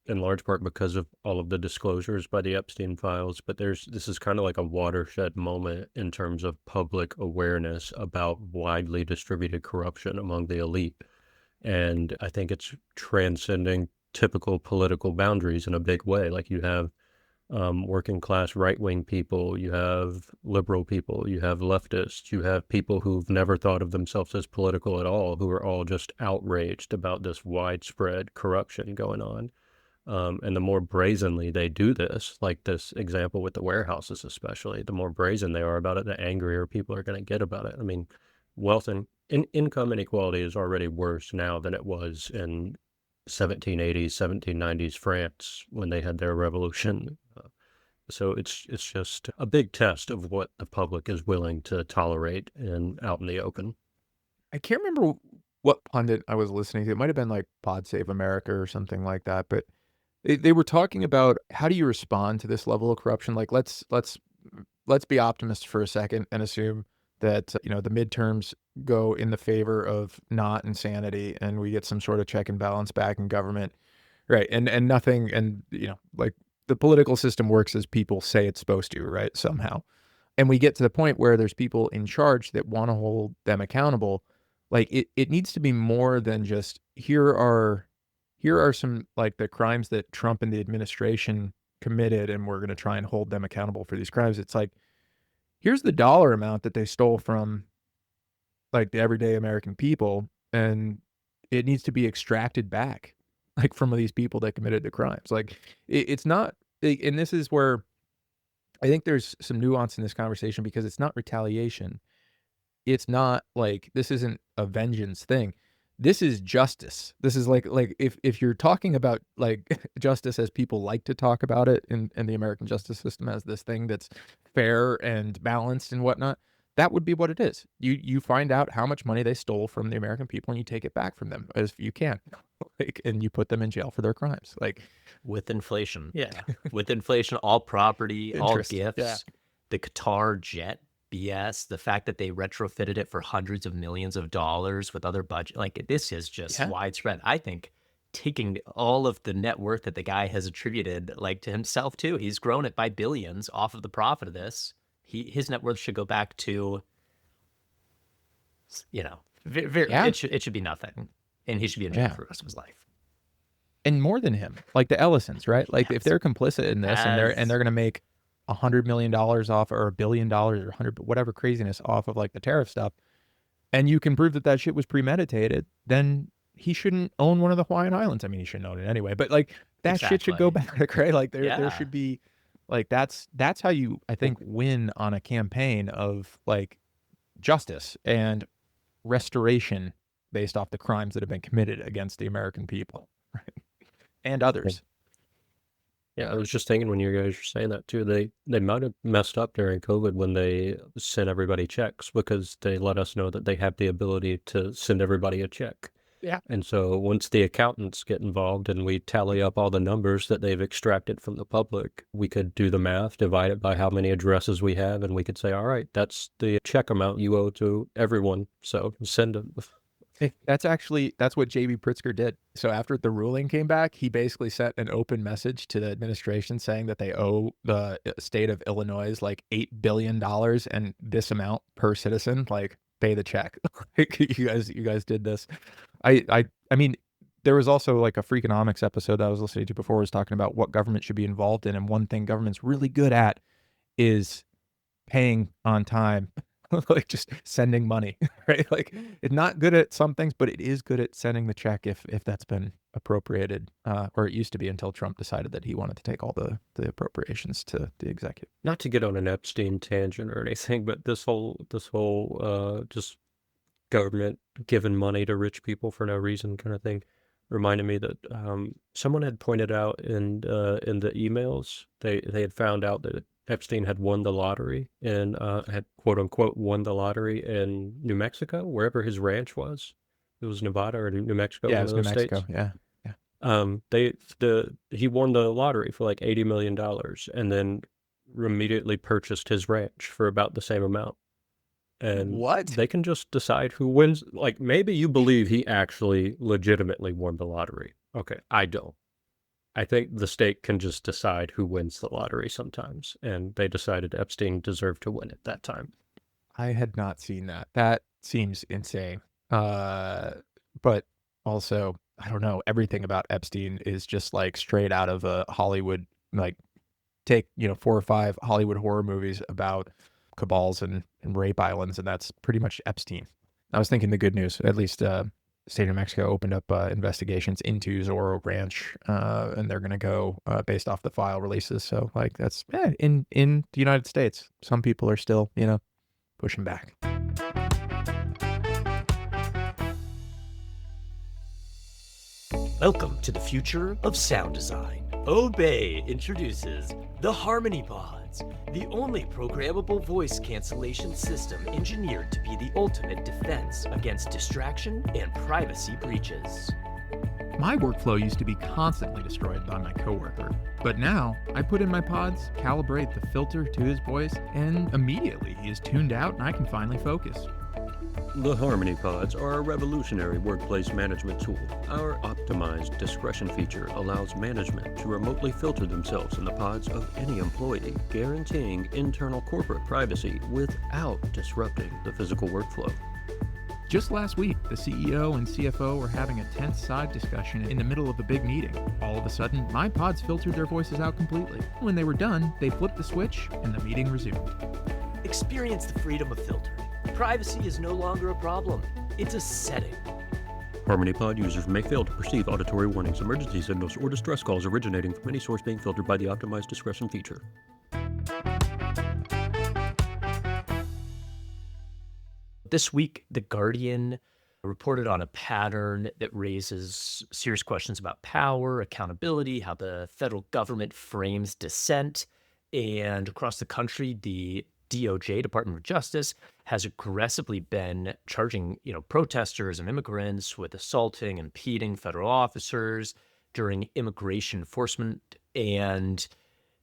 large part because of all of the disclosures by the Epstein files, but this is kind of like a watershed moment in terms of public awareness about widely distributed corruption among the elite. And I think it's transcending typical political boundaries in a big way. Like you have working class right-wing people, you have liberal people, you have leftists, you have people who've never thought of themselves as political at all, who are all just outraged about this widespread corruption going on. And the more brazenly they do this, like this example with the warehouses especially, the more brazen they are about it, the angrier people are going to get about it. I mean, wealth and income inequality is already worse now than it was in 1780s, 1790s France when they had their revolution. So it's just a big test of what the public is willing to tolerate and out in the open. I can't remember what pundit I was listening to. It might have been like Pod Save America or something like that, but they were talking about how do you respond to this level of corruption? Like let's be optimists for a second and assume that the midterms go in the favor of not insanity and we get some sort of check and balance back in government, right? And nothing, and like the political system works as people say it's supposed to, right? Somehow, and we get to the point where there's people in charge that want to hold them accountable. Like it needs to be more than just here are some like the crimes that Trump and the administration committed, and we're going to try and hold them accountable for these crimes. It's like, here's the dollar amount that they stole from like the everyday American people, and it needs to be extracted back, like from these people that committed the crimes. Like it's not, and this is where I think there's some nuance in this conversation because it's not retaliation. It's not like this isn't a vengeance thing. This is justice. This is like if you're talking about like justice as people like to talk about it in the American justice system as this thing that's fair and balanced and whatnot, that would be what it is. You find out how much money they stole from the American people and you take it back from them as you can, like, and you put them in jail for their crimes. Like With inflation. Yeah. With inflation, all property, all Interest, gifts, yeah. the Qatar jet BS, the fact that they retrofitted it for hundreds of millions of dollars with other budget, like this is just Yeah. widespread. I think taking all of the net worth that the guy has attributed like to himself too, he's grown it by billions off of the profit of this. His net worth should go back to, Yeah. it should be nothing, and he should be in jail Yeah. for the rest of his life. And more than him, like the Ellisons, right? Like if they're complicit in this and they're Yes. going to make $100 million off, or $1 billion, or 100, whatever craziness off of like the tariff stuff, and you can prove that shit was premeditated, then he shouldn't own one of the Hawaiian Islands. I mean, he shouldn't own it anyway, but like that shit should go Exactly. back, right? Like there Yeah. should be, like that's how you, I think, win on a campaign of like justice and restoration based off the crimes that have been committed against the American people, right? And others. Yeah, I was just thinking when you guys were saying that too, they might have messed up during COVID when they sent everybody checks because they let us know that they have the ability to send everybody a check. Yeah. And so once the accountants get involved and we tally up all the numbers that they've extracted from the public, we could do the math, divide it by how many addresses we have, and we could say, all right, that's the check amount you owe to everyone. So send them. That's what JB Pritzker did. So after the ruling came back, he basically sent an open message to the administration saying that they owe the state of Illinois like $8 billion and this amount per citizen, like pay the check. Like, you guys did this. I mean, there was also like a Freakonomics episode that I was listening to before, was talking about what government should be involved in. And one thing government's really good at is paying on time. Like just sending money, right? Like it's not good at some things, but it is good at sending the check if that's been appropriated, or it used to be until Trump decided that he wanted to take all the appropriations to the executive. Not to get on an Epstein tangent or anything, but this whole just government giving money to rich people for no reason kind of thing reminded me that someone had pointed out in the emails they had found out that Epstein had won the lottery and had quote unquote won the lottery in New Mexico, wherever his ranch was. It was Nevada or New Mexico, Yeah, it one was of New those Mexico. states. Yeah. Yeah. He won the lottery for like $80 million and then immediately purchased his ranch for about the same amount. And What? they can just decide who wins. Like, maybe you believe he actually legitimately won the lottery. Okay, I don't. I think the state can just decide who wins the lottery sometimes, and they decided Epstein deserved to win it that time. I had not seen that. That seems insane. But also, I don't know, everything about Epstein is just like straight out of a Hollywood, like take, 4 or 5 Hollywood horror movies about cabals and rape islands, and that's pretty much Epstein. I was thinking the good news, at least state of Mexico opened up investigations into Zorro Ranch, and they're going to go based off the file releases. So like that's in the United States, some people are still, pushing back. Welcome to the future of sound design. Obey introduces the Harmony Pods, the only programmable voice cancellation system engineered to be the ultimate defense against distraction and privacy breaches. My workflow used to be constantly destroyed by my coworker, but now I put in my pods, calibrate the filter to his voice, and immediately he is tuned out and I can finally focus. The Harmony Pods are a revolutionary workplace management tool. Our optimized discretion feature allows management to remotely filter themselves in the pods of any employee, guaranteeing internal corporate privacy without disrupting the physical workflow. Just last week, the CEO and CFO were having a tense side discussion in the middle of a big meeting. All of a sudden, my pods filtered their voices out completely. When they were done, they flipped the switch and the meeting resumed. Experience the freedom of filtering. Privacy is no longer a problem. It's a setting. Harmony Pod users may fail to perceive auditory warnings, emergency signals, or distress calls originating from any source being filtered by the optimized discretion feature. This week, The Guardian reported on a pattern that raises serious questions about power, accountability, how the federal government frames dissent. And across the country, the DOJ, Department of Justice, has aggressively been charging, protesters and immigrants with assaulting and impeding federal officers during immigration enforcement. And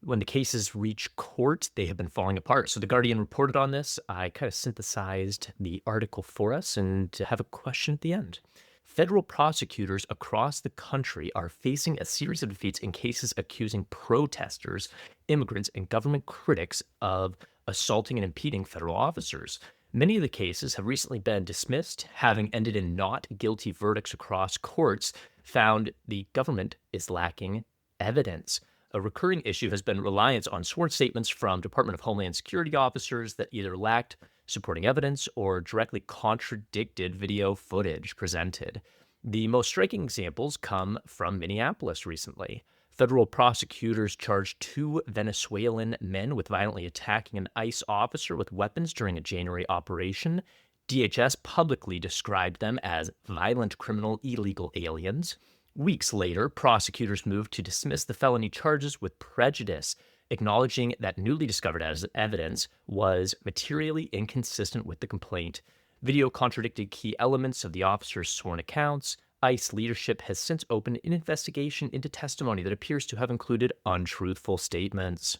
when the cases reach court, they have been falling apart. So The Guardian reported on this. I kind of synthesized the article for us and have a question at the end. Federal prosecutors across the country are facing a series of defeats in cases accusing protesters, immigrants, and government critics of assaulting and impeding federal officers. Many of the cases have recently been dismissed, having ended in not guilty verdicts across courts, found the government is lacking evidence. A recurring issue has been reliance on sworn statements from Department of Homeland Security officers that either lacked supporting evidence or directly contradicted video footage presented. The most striking examples come from Minneapolis recently. Federal prosecutors charged 2 Venezuelan men with violently attacking an ICE officer with weapons during a January operation. DHS publicly described them as violent criminal illegal aliens. Weeks later, prosecutors moved to dismiss the felony charges with prejudice, acknowledging that newly discovered evidence was materially inconsistent with the complaint. Video contradicted key elements of the officer's sworn accounts. ICE leadership has since opened an investigation into testimony that appears to have included untruthful statements.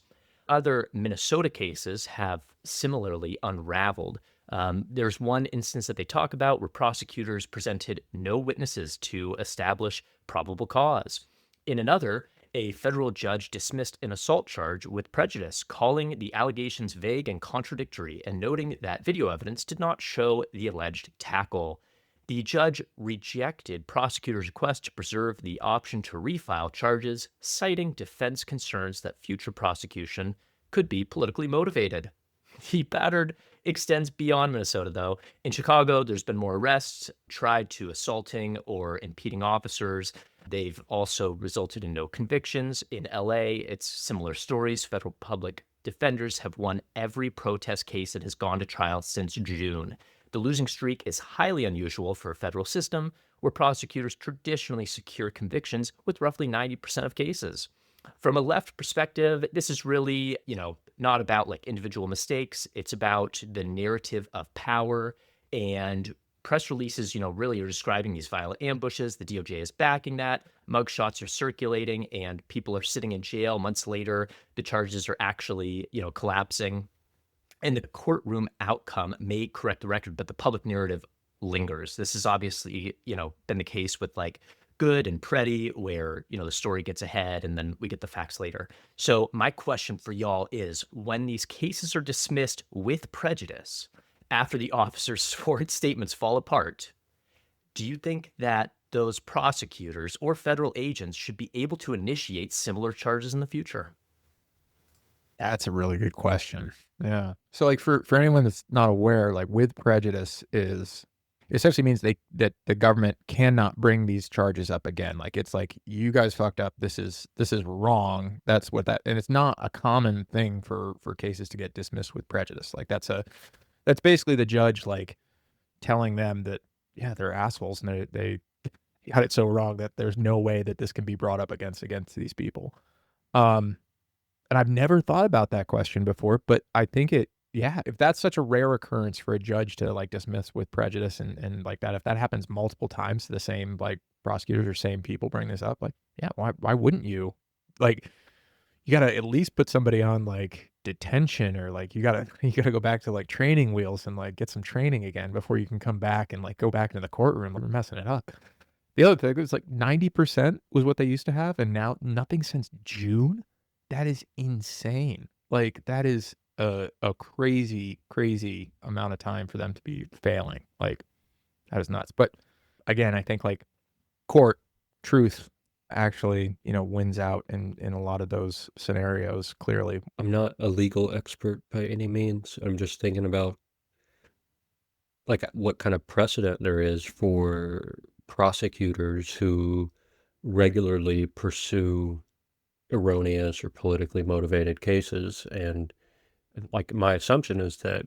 Other Minnesota cases have similarly unraveled. There's one instance that they talk about where prosecutors presented no witnesses to establish probable cause. In another, a federal judge dismissed an assault charge with prejudice, calling the allegations vague and contradictory and noting that video evidence did not show the alleged tackle. The judge rejected prosecutors' request to preserve the option to refile charges, citing defense concerns that future prosecution could be politically motivated. The pattern extends beyond Minnesota, though. In Chicago, there's been more arrests tried to assaulting or impeding officers. They've also resulted in no convictions. In LA, it's similar stories. Federal public defenders have won every protest case that has gone to trial since June. The losing streak is highly unusual for a federal system where prosecutors traditionally secure convictions with roughly 90% of cases. From a left perspective, this is really, not about like individual mistakes. It's about the narrative of power, and press releases, really are describing these violent ambushes. The DOJ is backing that. Mugshots are circulating and people are sitting in jail months later. The charges are actually, collapsing. And the courtroom outcome may correct the record, but the public narrative lingers. This has obviously, been the case with like Good and Pretty, where, the story gets ahead and then we get the facts later. So my question for y'all is, when these cases are dismissed with prejudice, after the officer's sworn statements fall apart, do you think that those prosecutors or federal agents should be able to initiate similar charges in the future? That's a really good question. Yeah. So like for anyone that's not aware, like with prejudice is essentially means that the government cannot bring these charges up again. Like it's like you guys fucked up. This is wrong. That's what that, and it's not a common thing for cases to get dismissed with prejudice. Like that's basically the judge like telling them that yeah, they're assholes and they got it so wrong that there's no way that this can be brought up against these people. And I've never thought about that question before, but I think if that's such a rare occurrence for a judge to like dismiss with prejudice and like that, if that happens multiple times to the same like prosecutors or same people bring this up, like, yeah, why wouldn't you? Like, you gotta at least put somebody on like detention, or like you gotta go back to like training wheels and like get some training again before you can come back and like go back into the courtroom. We're messing it up. The other thing was like 90% was what they used to have, and now nothing since June. That is insane. Like that is a crazy, crazy amount of time for them to be failing. Like that is nuts. But again, I think like court truth actually, wins out in a lot of those scenarios, clearly. I'm not a legal expert by any means. I'm just thinking about like what kind of precedent there is for prosecutors who regularly pursue erroneous or politically motivated cases. And like my assumption is that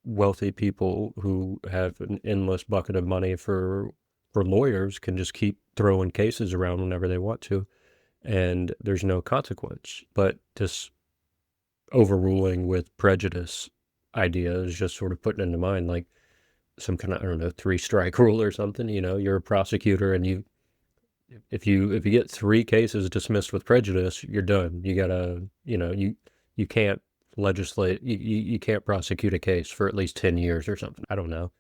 wealthy people who have an endless bucket of money for lawyers can just keep throwing cases around whenever they want to, and there's no consequence. But this overruling with prejudice idea is just sort of putting into mind like some kind of, I don't know, 3-strike rule or something. You're a prosecutor and if you get 3 cases dismissed with prejudice, you're done. You gotta, you can't legislate, you can't prosecute a case for at least 10 years or something. I don't know.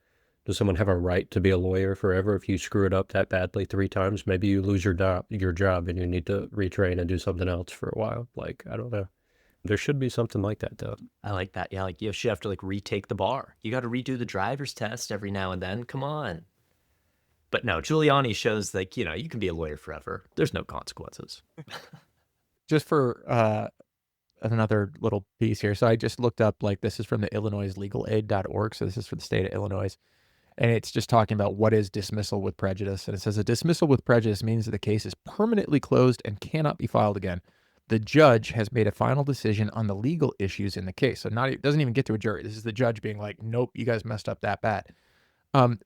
Does someone have a right to be a lawyer forever? If you screw it up that badly 3 times, maybe you lose your job and you need to retrain and do something else for a while. Like, I don't know. There should be something like that, though. I like that. Yeah, like you should have to like retake the bar. You got to redo the driver's test every now and then. Come on. But no, Giuliani shows like, you can be a lawyer forever. There's no consequences. Just for another little piece here. So I just looked up, like, this is from the illinoislegalaid.org. So this is for the state of Illinois. And it's just talking about what is dismissal with prejudice. And it says a dismissal with prejudice means that the case is permanently closed and cannot be filed again. The judge has made a final decision on the legal issues in the case. So it doesn't even get to a jury. This is the judge being like, nope, you guys messed up that bad.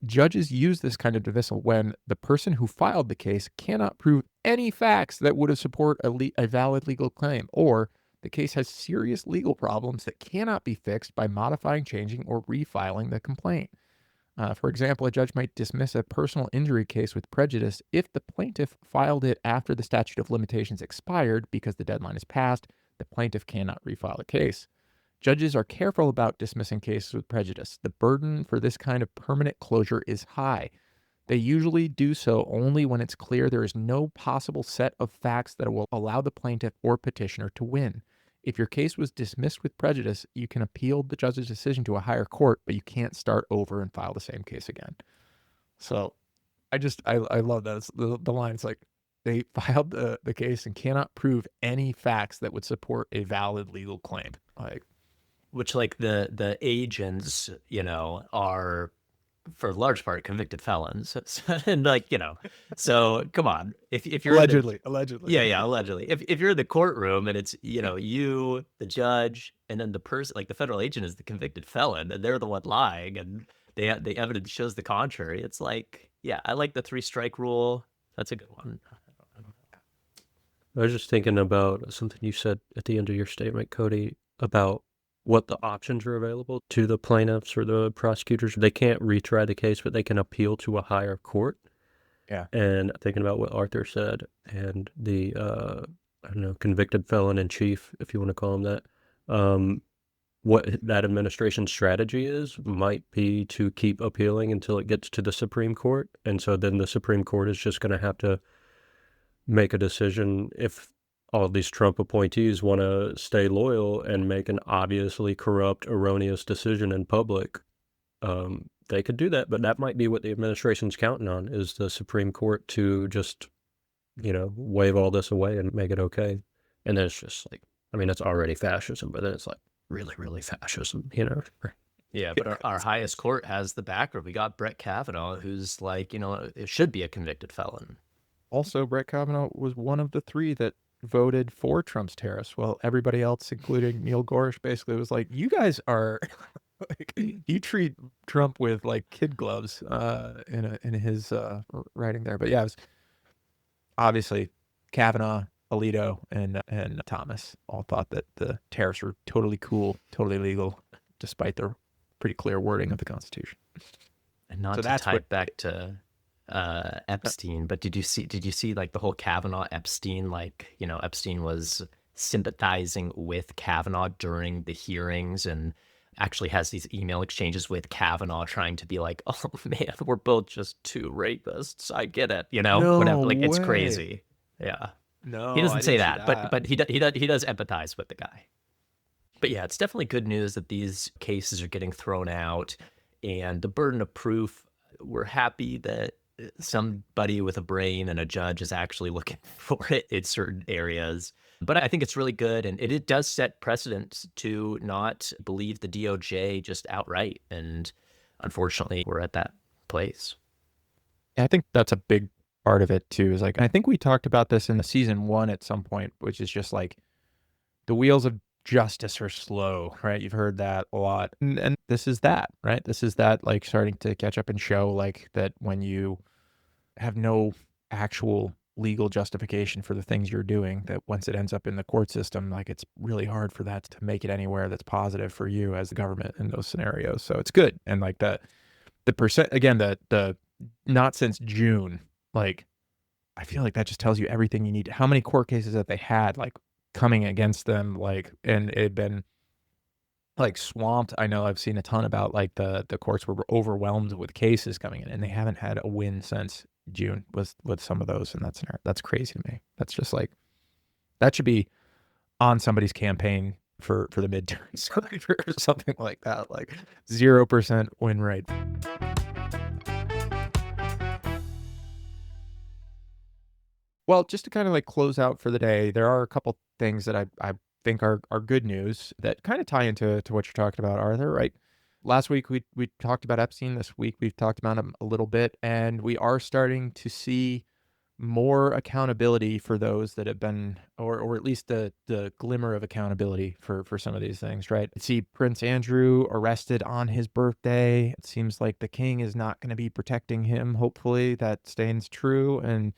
Judges use this kind of dismissal when the person who filed the case cannot prove any facts that would have support a valid legal claim, or the case has serious legal problems that cannot be fixed by modifying, changing, or refiling the complaint. For example, a judge might dismiss a personal injury case with prejudice if the plaintiff filed it after the statute of limitations expired because the deadline is passed. The plaintiff cannot refile the case. Judges are careful about dismissing cases with prejudice. The burden for this kind of permanent closure is high. They usually do so only when it's clear there is no possible set of facts that will allow the plaintiff or petitioner to win. If your case was dismissed with prejudice, you can appeal the judge's decision to a higher court, but you can't start over and file the same case again. So I love that. It's the line. It's like they filed the case and cannot prove any facts that would support a valid legal claim. Which like the agents, are for a large part convicted felons. And like, so come on. If you're Allegedly. yeah, allegedly. If you're in the courtroom and it's, you, the judge, and then the person, like the federal agent is the convicted felon, and they're the one lying, and the evidence shows the contrary. It's like, yeah, I like the 3-strike rule. That's a good one. I was just thinking about something you said at the end of your statement, Cody, about what the options are available to the plaintiffs or the prosecutors. They can't retry the case, but they can appeal to a higher court. Yeah. And thinking about what Arthur said and the, I don't know, convicted felon in chief, if you want to call him that, what that administration's strategy is might be to keep appealing until it gets to the Supreme Court. And so then the Supreme Court is just going to have to make a decision if all of these Trump appointees want to stay loyal and make an obviously corrupt, erroneous decision in public. They could do that, but that might be what the administration's counting on, is the Supreme Court to just, wave all this away and make it okay. And then it's just like, I mean, it's already fascism, but then it's like really, really fascism, Yeah, but our highest court has the backer. We got Brett Kavanaugh, who's like, it should be a convicted felon. Also, Brett Kavanaugh was one of the 3 that voted for Trump's tariffs. Well, everybody else, including Neil Gorsuch, basically was like, you guys are you treat Trump with like kid gloves in his writing there. But yeah, it was obviously Kavanaugh, Alito, and Thomas all thought that the tariffs were totally cool, totally legal, despite the pretty clear wording of the Constitution. And not So to that's tie what- it back to Epstein, but did you see like the whole Kavanaugh Epstein, like, Epstein was sympathizing with Kavanaugh during the hearings and actually has these email exchanges with Kavanaugh trying to be like, oh man, we're both just 2 rapists. I get it, No whatever. Like, it's way. crazy. Yeah. No, He doesn't I say didn't see that, but he does empathize with the guy. But yeah, it's definitely good news that these cases are getting thrown out, and the burden of proof, we're happy that somebody with a brain and a judge is actually looking for it in certain areas. But I think it's really good, and it does set precedents to not believe the DOJ just outright. And unfortunately, we're at that place. I think that's a big part of it too. Is like, I think we talked about this in the season 1 at some point, which is just like the wheels of justice are slow, right? You've heard that a lot. And this is that, right? This is that, like, starting to catch up and show like that when you have no actual legal justification for the things you're doing, that once it ends up in the court system, like, it's really hard for that to make it anywhere that's positive for you as the government in those scenarios. So it's good. And like the percent, again, the not since June, like, I feel like that just tells you everything you need. How many court cases that they had, like, coming against them, like, and it had been like swamped. I know I've seen a ton about like the courts were overwhelmed with cases coming in, and they haven't had a win since June with some of those, and that's crazy to me. That's just like, that should be on somebody's campaign for the midterms or something like that. Like 0% win rate. Well, just to kind of like close out for the day, there are a couple things that I think are good news that kind of tie into what you're talking about, Arthur, right? Last week we talked about Epstein. This week we've talked about him a little bit, and we are starting to see more accountability for those that have been, or at least the glimmer of accountability for some of these things, right? See Prince Andrew arrested on his birthday. It seems like the king is not going to be protecting him. Hopefully that stays true. And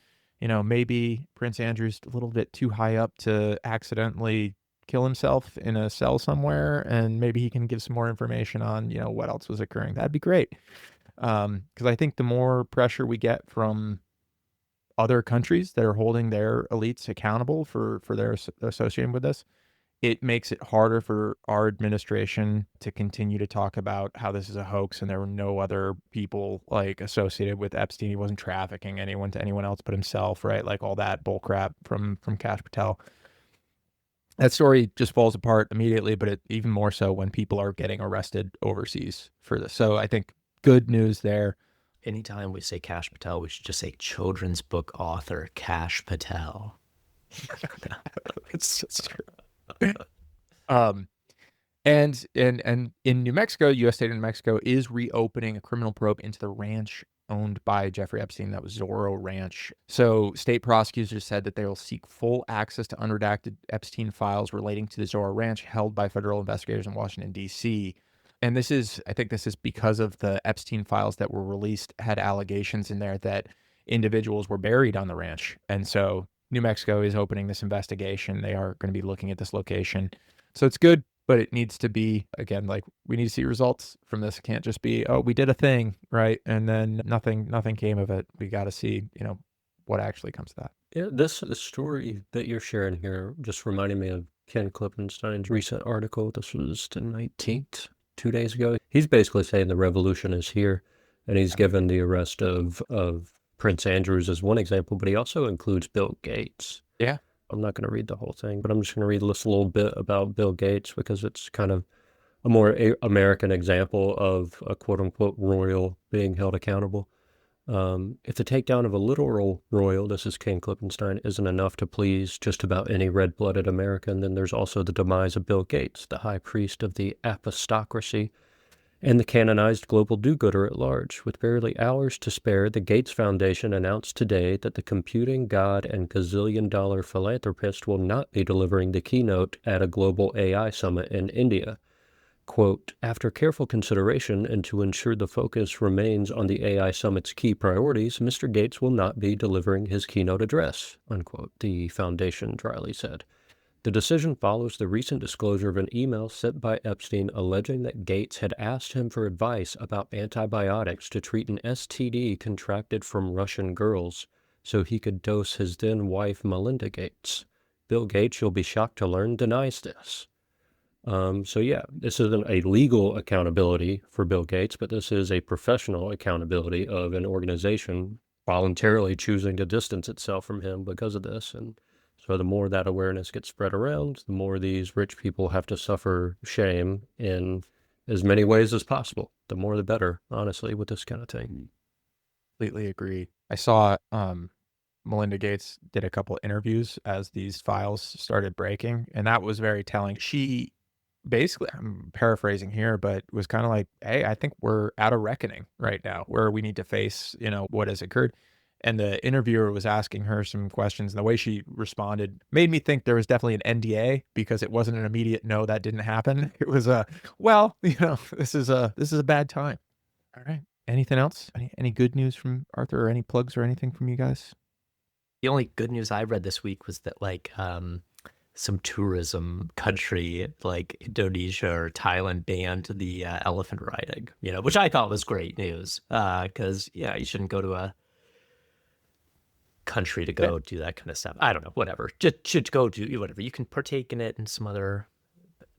maybe Prince Andrew's a little bit too high up to accidentally kill himself in a cell somewhere, and maybe he can give some more information on, what else was occurring. That'd be great. Because I think the more pressure we get from other countries that are holding their elites accountable for their association with this, it makes it harder for our administration to continue to talk about how this is a hoax and there were no other people like associated with Epstein. He wasn't trafficking anyone to anyone else but himself, right? Like all that bullcrap from Kash Patel. That story just falls apart immediately, but even more so when people are getting arrested overseas for this. So I think good news there. Anytime we say Kash Patel, we should just say children's book author Kash Patel. It's true. And in New Mexico, U.S. state of New Mexico is reopening a criminal probe into the ranch owned by Jeffrey Epstein. That was Zorro Ranch. So state prosecutors said that they will seek full access to unredacted Epstein files relating to the Zorro Ranch held by federal investigators in Washington, D.C. And I think this is because of the Epstein files that were released had allegations in there that individuals were buried on the ranch. And so New Mexico is opening this investigation. They are going to be looking at this location. So it's good, but it needs to be, again, like, we need to see results from this. It can't just be, oh, we did a thing, right? And then nothing came of it. We got to see, what actually comes to that. Yeah, this story that you're sharing here just reminded me of Ken Klippenstein's recent article. This was the 19th, 2 days ago. He's basically saying the revolution is here, and he's given the arrest of Prince Andrews as one example, but he also includes Bill Gates. Yeah. I'm not going to read the whole thing, but I'm just going to read just a little bit about Bill Gates because it's kind of a more American example of a quote-unquote royal being held accountable. If the takedown of a literal royal, this is King Klippenstein, isn't enough to please just about any red-blooded American, then there's also the demise of Bill Gates, the high priest of the apostocracy, and the canonized global do-gooder at large. With barely hours to spare, the Gates Foundation announced today that the computing god and gazillion-dollar philanthropist will not be delivering the keynote at a global AI summit in India. Quote, after careful consideration and to ensure the focus remains on the AI summit's key priorities, Mr. Gates will not be delivering his keynote address, unquote, the foundation dryly said. The decision follows the recent disclosure of an email sent by Epstein alleging that Gates had asked him for advice about antibiotics to treat an STD contracted from Russian girls so he could dose his then-wife Melinda Gates. Bill Gates, you'll be shocked to learn, denies this. So yeah, this isn't a legal accountability for Bill Gates, but this is a professional accountability of an organization voluntarily choosing to distance itself from him because of this. And so the more that awareness gets spread around, the more these rich people have to suffer shame in as many ways as possible. The more the better, honestly, with this kind of thing. Completely agree. I saw Melinda Gates did a couple interviews as these files started breaking, and that was very telling. She basically, I'm paraphrasing here, but was kind of like, hey, I think we're at a reckoning right now where we need to face, what has occurred. And the interviewer was asking her some questions, and the way she responded made me think there was definitely an NDA because it wasn't an immediate no, that didn't happen. It was this is a bad time. All right. Anything else? Any good news from Arthur, or any plugs or anything from you guys? The only good news I read this week was that some tourism country like Indonesia or Thailand banned the elephant riding, which I thought was great news because, you shouldn't go to a country to go do that kind of stuff. I don't know, whatever. Just should go do whatever. You can partake in it in some other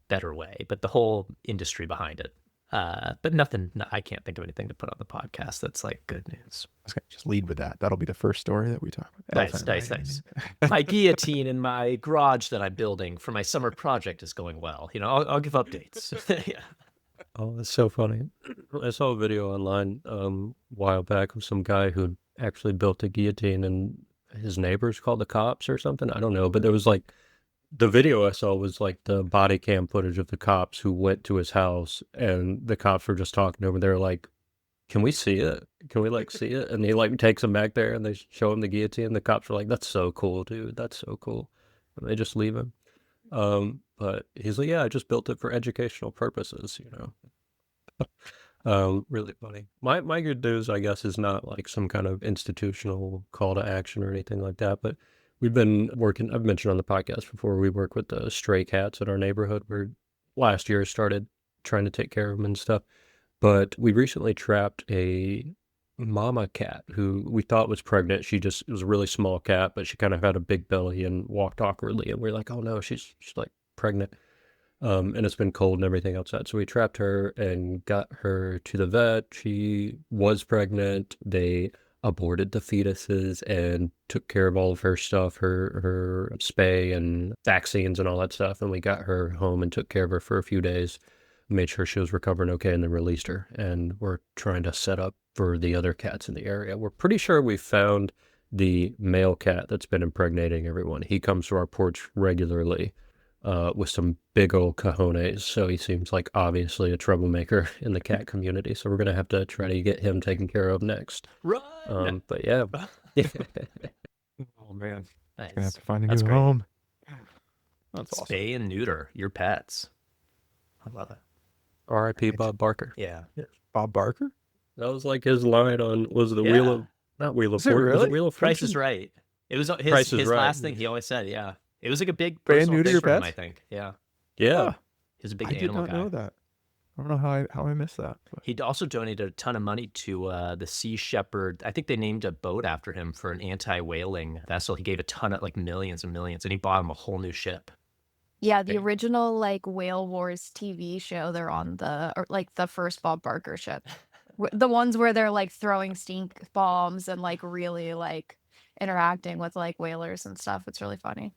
better way, but the whole industry behind it. But nothing, I can't think of anything to put on the podcast that's like good news. I was going to just lead with that. That'll be the first story that we talk about. Nice. My guillotine in my garage that I'm building for my summer project is going well. I'll give updates. Yeah. Oh, that's so funny. I saw a video online a while back of some guy who actually built a guillotine and his neighbors called the cops or something. I don't know, but there was the video I saw was the body cam footage of the cops who went to his house, and the cops were just talking to him. They're like, can we see it? Can we see it? And he takes him back there and they show him the guillotine. The cops are like, that's so cool, dude. That's so cool. And they just leave him. But he's like, yeah, I just built it for educational purposes, Really funny. My good news, I guess, is not some kind of institutional call to action or anything like that, but we've been working, I've mentioned on the podcast before, we work with the stray cats in our neighborhood. We're last year started trying to take care of them and stuff, but we recently trapped a mama cat who we thought was pregnant. It was a really small cat, but she kind of had a big belly and walked awkwardly, and we're like, oh no, she's pregnant. And it's been cold and everything outside. So we trapped her and got her to the vet. She was pregnant. They aborted the fetuses and took care of all of her stuff, her spay and vaccines and all that stuff. And we got her home and took care of her for a few days, made sure she was recovering okay, and then released her. And we're trying to set up for the other cats in the area. We're pretty sure we found the male cat that's been impregnating everyone. He comes to our porch regularly. with some big old cojones. So he seems like obviously a troublemaker in the cat community. So we're going to have to try to get him taken care of next. Run! But yeah. Oh man, Nice. gonna have to find a That's new great. home. That's awesome. Spay and neuter your pets. I love it. R.I.P. Bob Barker. Yeah. Bob Barker? That was like his line on was the Wheel of not Wheel of Is it Fortune. Was really? it Wheel of Price Fortune? is Right. It was Price his is Right. last thing he always said. Yeah. It was like a big Spay and personal neuter thing your for him, pets? I think. Yeah. Yeah. He was a big I did animal not guy. know that. I don't know how I missed that. But He also donated a ton of money to the Sea Shepherd. I think they named a boat after him for an anti-whaling vessel. He gave a ton of like millions and millions, and he bought him a whole new ship. Yeah, the Dang. original like Whale Wars TV show, they're on the first Bob Barker ship. The ones where they're like throwing stink bombs and like really like interacting with like whalers and stuff. It's really funny.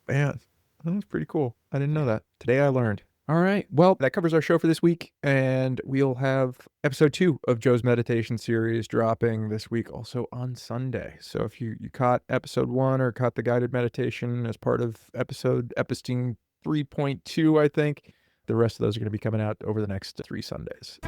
man, that's pretty cool. I didn't know that. Today I learned. All right. Well, that covers our show for this week, and we'll have episode 2 of Joe's meditation series dropping this week also on Sunday. So if you caught episode 1 or caught the guided meditation as part of episode Epstein 3.2, I think, the rest of those are going to be coming out over the next 3 Sundays.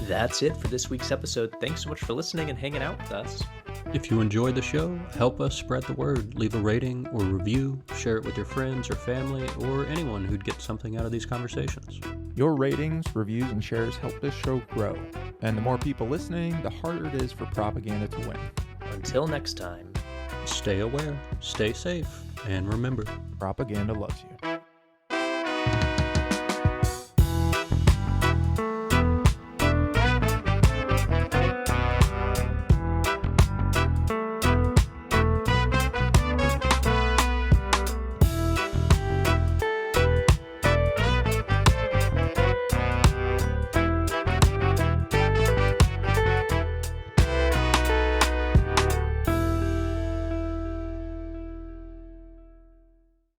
That's it for this week's episode. Thanks so much for listening and hanging out with us. If you enjoyed the show, help us spread the word. Leave a rating or review, share it with your friends or family, or anyone who'd get something out of these conversations. Your ratings, reviews, and shares help this show grow. And the more people listening, the harder it is for propaganda to win. Until next time. Stay aware, stay safe, and remember, Propaganda loves you.